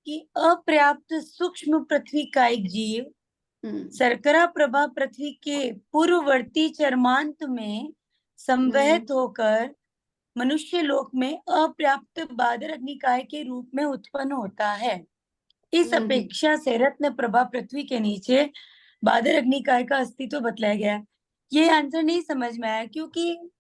कि अपर्याप्त सूक्ष्म पृथ्वी का एक जीव हम्म शर्करा प्रभा पृथ्वी के पूर्ववर्ती चरमांत में संवहित होकर मनुष्य लोक में अपर्याप्त बादर अग्निकाय के रूप में उत्पन्न होता है। इस हम्म अपेक्षा से रत्न प्रभा पृथ्वी के नीचे बादर अग्निकाय का अस्तित्व बतलाया गया है। ये आंसर नहीं समझ में आया, क्योंकि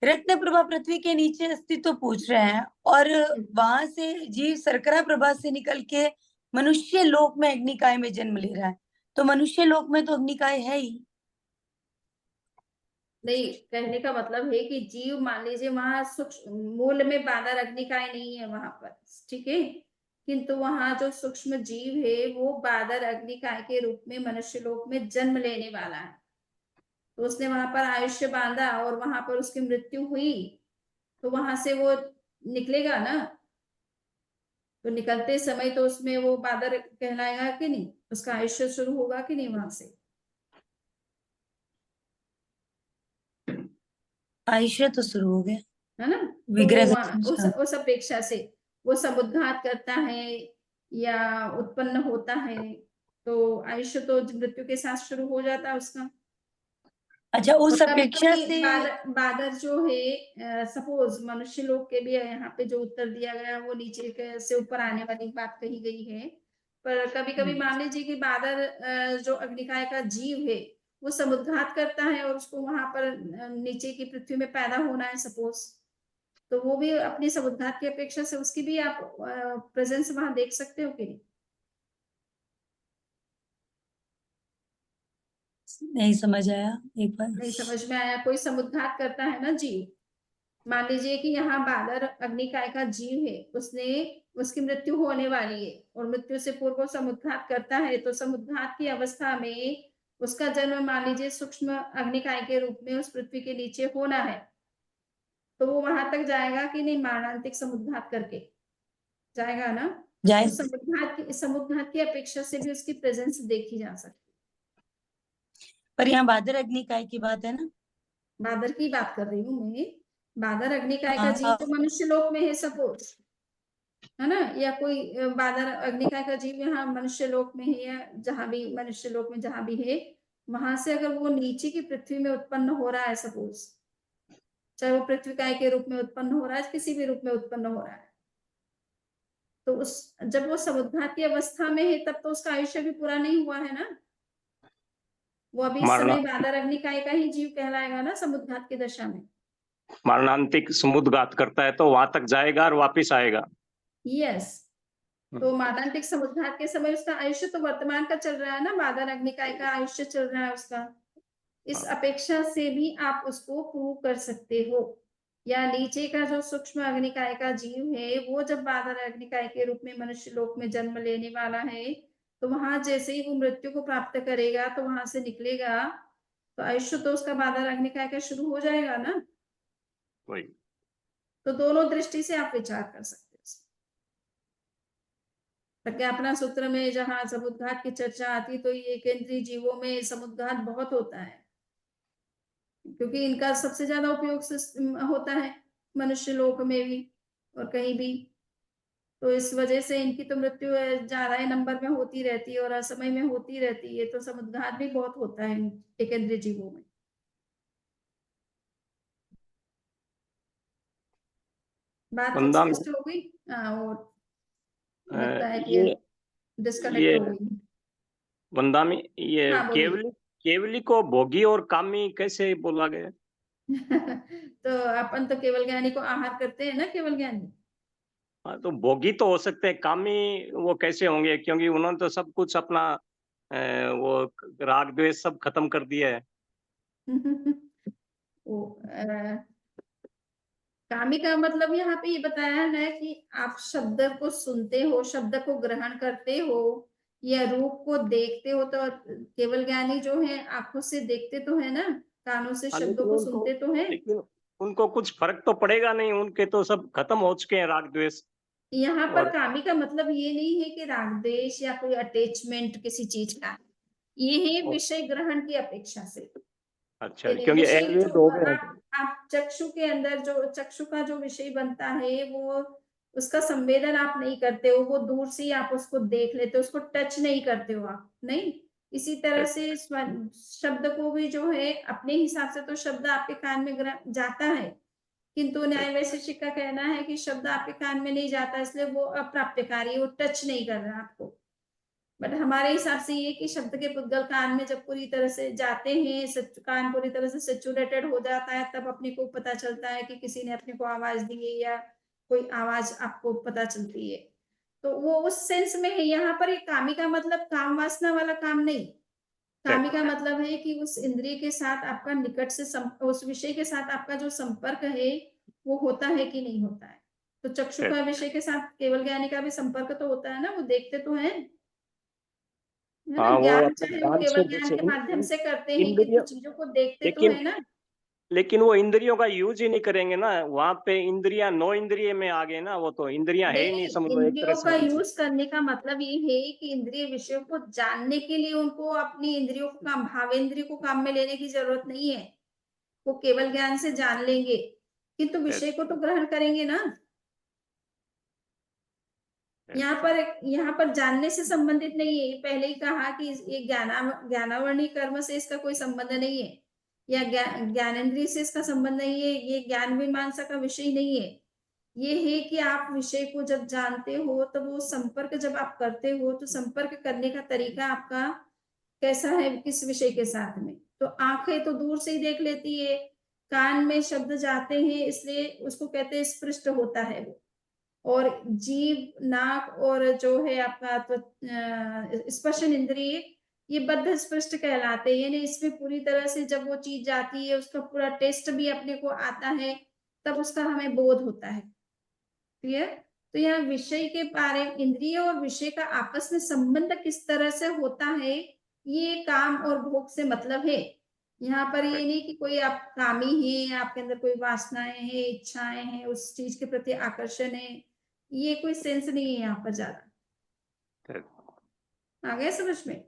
रत्न प्रभा पृथ्वी के नीचे अस्तित्व पूछ रहे हैं और वहां से जीव शर्करा प्रभा से निकल के मनुष्य लोक में अग्निकाय में जन्म ले रहा है। तो मनुष्य लोक में तो अग्निकाय है ही। नहीं, कहने का मतलब है कि जीव मान लीजिए वहां सूक्ष्म मूल में बादर अग्निकाय नहीं है वहां पर, ठीक है। किंतु वहां जो सूक्ष्म जीव है वो बादर अग्निकाय के रूप में मनुष्य लोक में जन्म लेने वाला है। तो उसने वहां पर आयुष्य बांधा और वहां पर उसकी मृत्यु हुई, तो वहां से वो निकलेगा ना। तो निकलते समय तो उसमें वो बादर कहलाएगा कि नहीं, उसका आयुष्य शुरू होगा कि नहीं वहां से। आयुष्य तो शुरू हो गया, है ना। तो विग्रह वो से अच्छा। उस अपेक्षा से वो समुद्घात करता है या उत्पन्न होता है, तो आयुष्य तो मृत्यु के साथ शुरू हो जाता है उसका। अच्छा, और उस कभी अपेक्षा कभी से बादर जो है, सपोज मनुष्य लोग के भी यहाँ पे जो उत्तर दिया गया वो नीचे से ऊपर आने वाली बात कही गई है। पर कभी कभी मान लीजिए कि बादर जो अग्निकाय का जीव है वो समुद्घात करता है और उसको वहां पर नीचे की पृथ्वी में पैदा होना है सपोज, तो वो भी अपनी समुद्घात की अपेक्षा से उसकी भी आप प्रेजेंस वहां देख सकते हो कि नहीं। नहीं समझ आया, एक बार। नहीं समझ में आया। कोई समुद्घात करता है ना जीव, मान लीजिए कि यहाँ बादर अग्निकाय का जीव है, उसने उसकी मृत्यु होने वाली है और मृत्यु से पूर्व वो समुद्घात करता है, तो समुद्घात की अवस्था में उसका जन्म मान लीजिए सूक्ष्म अग्निकाय के रूप में उस पृथ्वी के नीचे होना है, तो वो वहां तक जाएगा कि नहीं, मारणांतिक समुद्घात करके जाएगा ना। जाए। तो समुद्घात की अपेक्षा से भी उसकी प्रेजेंस देखी जा सकती पर यहाँ भादर अग्निकाय की बात है ना। है। बादर की बात कर रही हूँ मैं। बादर अग्निकाय का जीव हाँ, जो मनुष्य लोक में है सपोज, है ना, या कोई बादर अग्निकाय का जीव यहाँ मनुष्य लोक में है या जहां भी मनुष्य लोक में जहां भी है, वहां से अगर वो नीचे की पृथ्वी में उत्पन्न हो रहा है सपोज, चाहे वो पृथ्वी काय के रूप में उत्पन्न हो रहा है, किसी भी रूप में उत्पन्न हो रहा है, तो उस जब वो समुद्घात की अवस्था में है तब तो उसका आयुष्य भी पूरा नहीं हुआ है ना। वो अभी इस मरणा समय बादर अग्निकाय का ही जीव कहलाएगा ना समुद्घात की दशा में। मरणांतिक समुद्घात करता है तो वहां तक जाएगा और वापिस आएगा। यस। तो मातांतिक समुद्घात के समय उसका आयुष्य तो वर्तमान का चल रहा है ना, बादर अग्निकाय का आयुष्य चल रहा है उसका। इस अपेक्षा से भी आप उसको प्रूव कर सकते हो। या नीचे का जो सूक्ष्म अग्निकाय का जीव है वो जब बादर अग्निकाय के रूप में मनुष्य लोक में जन्म लेने वाला है, तो वहां जैसे ही वो मृत्यु को प्राप्त करेगा तो वहां से निकलेगा, तो आयुष्य तो उसका बादर अग्निकाय का शुरू हो जाएगा ना। वही। तो दोनों दृष्टि से आप विचार कर सकते हो। प्रज्ञापना सूत्र में जहां समुद्घात की चर्चा आती तो ये केंद्रीय जीवों में समुद्घात बहुत होता है, क्योंकि इनका सबसे ज्यादा उपयोग होता है मनुष्य लोक में भी और कहीं भी, तो इस वजह से इनकी तो मृत्यु ज्यादा नंबर में होती रहती है और असमय में होती रहती है, तो समुद्घात भी बहुत होता है केंद्रीय जीवों में। बात वंदा में स्पष्ट हो गई। हाँ, और लगता है कि ये डिस्कनेक्ट ये हो गई। वंदा में ये हाँ बोलिए। केवली केवली को भोगी और कामी कैसे बोला गया? तो अपन तो केवल ज्ञानी को आहार करते हैं ना, केवल ज्ञानी। हाँ, तो भोगी तो हो सकते हैं, कामी वो कैसे होंगे? क्योंकि उन्होंने तो सब कुछ अपना वो राग द्वेष सब खत्म कर दिया है। वो कामी का मतलब यहाँ पे ये बताया है ना कि आप शब्द को सुनते हो, शब्द को ग्रहण करते हो या रूप को देखते हो, तो केवल ज्ञानी जो है आंखों से देखते तो है ना, कानों से हाँ, शब्दों को सुनते तो है। लेकिन उनको कुछ फर्क तो पड़ेगा नहीं, उनके तो सब खत्म हो चुके हैं राग द्वेष। यहाँ पर और कामी का मतलब ये नहीं है कि राग द्वेष या कोई अटैचमेंट किसी चीज का, ये है और विषय ग्रहण की अपेक्षा से। अच्छा, क्योंकि विषय जो एवरेज हो गए हैं। आप चक्षु के अंदर जो चक्षु का जो विषय बनता है वो उसका संवेदन आप नहीं करते हो, वो दूर से ही आप उसको देख लेते हो, उसको टच नहीं करते हो आप, नहीं। इसी तरह से शब्द को भी जो है अपने हिसाब से तो शब्द आपके कान में जाता है, किंतु न्याय वैशेषिक का कहना है कि शब्द आपके कान में नहीं जाता, इसलिए वो अप्राप्यकारी, वो टच नहीं कर रहा आपको। बट हमारे हिसाब से ये कि शब्द के पुद्गल कान में जब पूरी तरह से जाते हैं, कान पूरी तरह से सेचुरेटेड हो जाता है, तब अपने को पता चलता है कि किसी ने अपने को आवाज दी है या कोई आवाज आपको पता चलती है, तो वो उस सेंस में है। यहाँ पर एक कामी का मतलब काम वासना वाला काम नहीं, कामी का मतलब है कि उस इंद्रिय के साथ आपका निकट से उस विषय के साथ आपका जो संपर्क है वो होता है कि नहीं होता है। तो चक्षु का विषय के साथ केवल ज्ञानी का भी संपर्क तो होता है ना, वो देखते तो है ना, हाँ, वो ज्ञान अपने चाहे वो कान से केवल ज्ञान जैसे के माध्यम से करते हैं, इंद्रिय, किंतु चीजों को देखते तो लेकिन है ना। लेकिन वो इंद्रियों का यूज ही नहीं करेंगे ना, वहां पे इंद्रियां नो इंद्रिय में आ गए ना, वो तो इंद्रियां है ही नहीं, नहीं, समझ लो एक तरह इंद्रियों का से। यूज करने का मतलब ये है कि इंद्रिय विषयों को जानने के लिए उनको अपनी इंद्रियों को काम, भावेंद्रिय को काम में लेने की जरूरत नहीं है। वो केवल ज्ञान से जान लेंगे, किंतु विषय को तो ग्रहण करेंगे ना। यहाँ पर जानने से संबंधित नहीं है, पहले ही कहा कि ये ज्ञानावरणी कर्म से इसका कोई संबंध नहीं है, या ज्ञानेंद्रिय से इसका संबंध नहीं है, ये ज्ञान मीमांसा का विषय नहीं है। ये है कि आप विषय को जब जानते हो तो वो संपर्क जब आप करते हो तो संपर्क करने का तरीका आपका कैसा है, किस विषय के साथ में। तो आंखें तो दूर से ही देख लेती है, कान में शब्द जाते हैं इसलिए उसको कहते हैं स्पृष्ट होता है वो, और जीभ नाक और जो है आपका स्पर्शन इंद्रिय ये बद्ध स्पष्ट कहलाते हैं, यानी इसमें पूरी तरह से जब वो चीज जाती है उसका पूरा टेस्ट भी अपने को आता है, तब उसका हमें बोध होता है। क्लियर। तो यहाँ विषय के बारे में, इंद्रिय और विषय का आपस में संबंध किस तरह से होता है, ये काम और भोग से मतलब है। यहाँ पर ये नहीं कि कोई आप कामी है, आपके अंदर कोई वासनाएं हैं, इच्छाएं हैं, उस चीज के प्रति आकर्षण है, ये कोई सेंस नहीं है यहाँ पर ज्यादा। आ गया समझ में।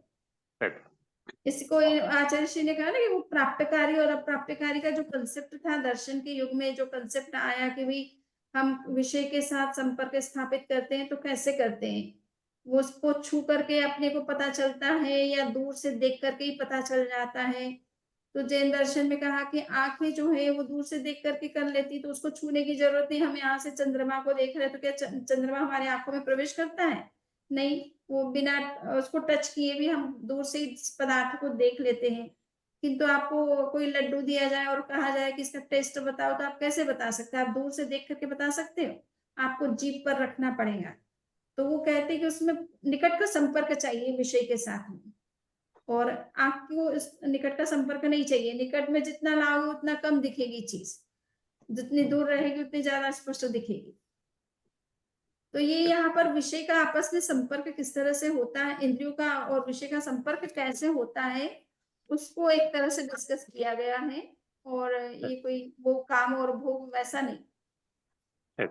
इसको आचार्य श्री ने कहा ना कि वो प्राप्यकारी और अप्राप्यकारी का जो कंसेप्ट था दर्शन के युग में, जो कंसेप्ट आया कि भाई हम विषय के साथ संपर्क स्थापित करते हैं तो कैसे करते हैं, वो उसको छू करके अपने को पता चलता है या दूर से देख करके ही पता चल जाता है। तो जैन दर्शन में कहा कि आंखें जो है वो दूर से देख करके कर लेती, तो उसको छूने की जरूरत नहीं। हम यहाँ से चंद्रमा को देख रहे हैं तो क्या चंद्रमा हमारे आंखों में प्रवेश करता है? नहीं, वो बिना उसको टच किए भी हम दूर से ही पदार्थ को देख लेते हैं। किंतु आपको कोई लड्डू दिया जाए और कहा जाए कि इसका टेस्ट बताओ, तो आप कैसे बता सकते हैं? आप दूर से देख करके बता सकते हो? आपको जीभ पर रखना पड़ेगा। तो वो कहते हैं कि उसमें निकट का संपर्क चाहिए विषय के साथ में, और आंख को इस निकट का संपर्क नहीं चाहिए। निकट में जितना लाओगे उतना कम दिखेगी चीज, जितनी दूर रहेगी उतनी ज्यादा स्पष्ट दिखेगी। तो ये यहाँ पर विषय का आपस में संपर्क किस तरह से होता है, इंद्रियों का और विषय का संपर्क कैसे होता है, उसको एक तरह से डिस्कस किया गया है। और ये कोई वो काम और भोग वैसा नहीं।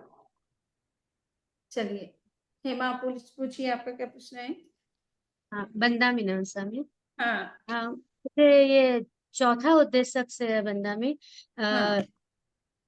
चलिए हेमा पूछिए, आपका क्या प्रश्न है? हाँ, बंदा मीमांसा में। हाँ हाँ, मुझे ये चौथा उद्देश्य से है बंदा में हाँ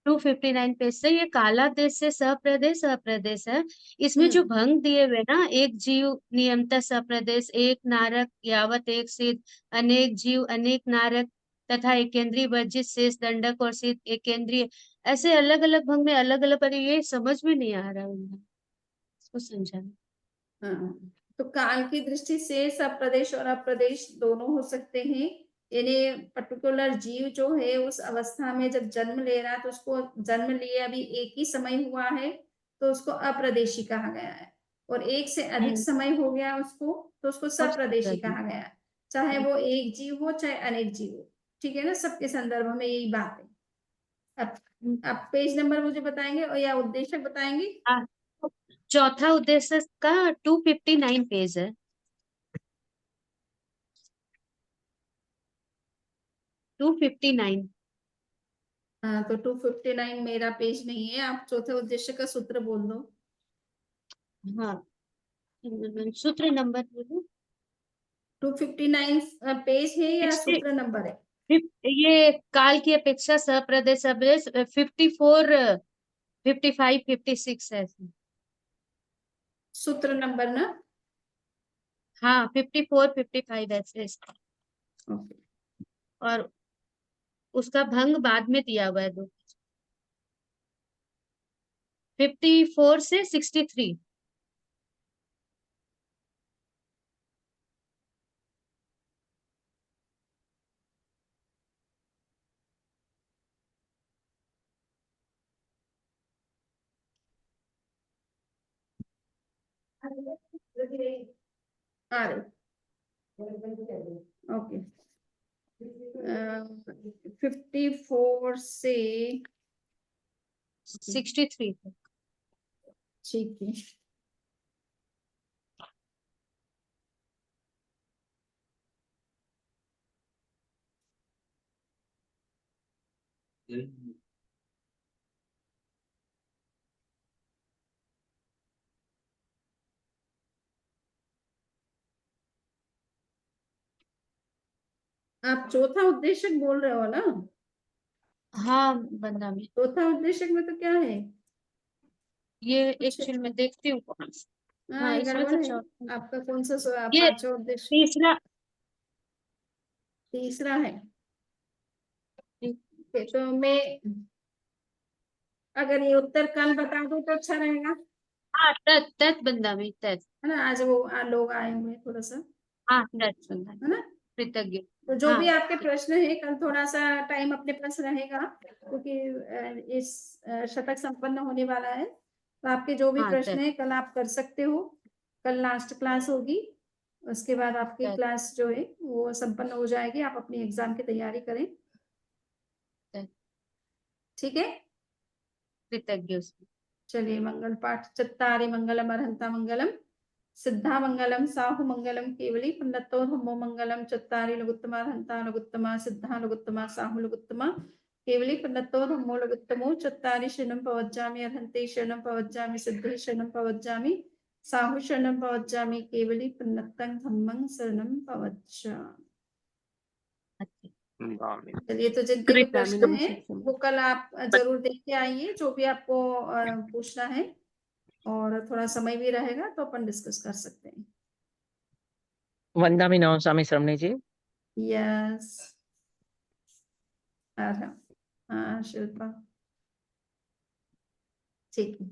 259 पेज से, ये काला देश से सप्रदेश अप्रदेश है। इसमें जो हम्म भंग दिए हुए ना, एक जीव नियमता सप्रदेश, एक नारक यावत एक सिद्ध, अनेक जीव अनेक नारक तथा एकेंद्रीय वर्जित शेष दंडक और सिद्ध एकेंद्रीय, ऐसे अलग अलग भंग में अलग अलग पर ये समझ में नहीं आ रहा है, इसको समझाना। हाँ। तो काल की दृष्टि से सप्रदेश और अप्रदेश दोनों हो सकते हैं। यानी पर्टिकुलर जीव जो है उस अवस्था में जब जन्म ले रहा है तो उसको जन्म लिए अभी एक ही समय हुआ है तो उसको अप्रदेशी कहा गया है, और एक से अधिक समय हो गया उसको तो उसको सप्रदेशी कहा गया है। चाहे वो एक जीव हो चाहे अनेक जीव हो, ठीक है ना, सबके संदर्भ में यही बात है। अब आप पेज नंबर मुझे बताएंगे और या उद्देश्य बताएंगे? चौथा उद्देश्य का 259 पेज है। 259। हाँ तो 259 मेरा पेज नहीं है, आप चौथे उद्देश्य का सूत्र बोल दो। हाँ, सूत्र नंबर बोलो। 259 पेज है या सूत्र नंबर है? ये काल की अपेक्षा सप्रदेश अप्रदेश 54 55 56 है। सूत्र नंबर ना? हाँ, 54 55 ऐसे। ओके। और उसका भंग बाद में दिया हुआ है 54 से 63। आ रहे ओके। 54 से 63 ठीक है। आप चौथा उद्देश्य बोल रहे हो ना? हाँ बंदामी, चौथा उद्देश्य में तो क्या है? ये एक्चुअली मैं देखती हूँ कौन सा। हाँ, ये इसमें गड़बड़ तो है। चौथा, आपका कौन सा ये पांचवा उद्देश्य? तीसरा। तीसरा है। ओके, तो मैं अगर ये उत्तर कल बता दूं तो अच्छा रहेगा, हाँ, तत् बंदामी, तत्। है ना? आज वो लोग आए हुए हैं थोड़ा सा, हाँ, तत् बंदामी, है ना? कृतज्ञ। तो जो भी हाँ, आपके प्रश्न है कल थोड़ा सा टाइम अपने पास रहेगा, क्योंकि इस शतक संपन्न होने वाला है। तो आपके जो भी हाँ, प्रश्न तत्, है कल आप कर सकते हो। कल लास्ट क्लास होगी, उसके बाद आपकी तत्, क्लास जो है वो संपन्न हो जाएगी। आप अपनी एग्जाम की तैयारी करें, तत्, ठीक है? कृतज्ञ उसमें। चलिए, मंगल पाठ। चत्तारि मंगलम अर्हंता मंगलम, सिद्धा मंगलम साहु मंगलम केवली पुण्यतो धम्मो मंगलम। चत्तारि लघुत्तमा अर्हंता लघुत्तमा, सिद्धा लघुत्तमा, साहु लघुत्तमा, केवली पुण्यतो धम्मो लघुत्तमो। चत्तारि शरणं प्रवज्जामि, अर्हन्ते शरणं प्रवज्जामि, सिद्धे शरणं प्रवज्जामि, साहु शरणं प्रवज्जामि, केवली पुण्यतं धम्मं शरणं प्रवज्जामि। अच्छा, दामिनी। चलिए, तो जिनके भी प्रश्न कृतज्ञ हैं वो कल आप जरूर देख के आइए, जो भी आपको पूछना है, और थोड़ा समय भी रहेगा तो अपन डिस्कस कर सकते हैं। वंदामि नमस्वामी श्रमणी जी। यस, हाँ शिल्पा, ठीक है।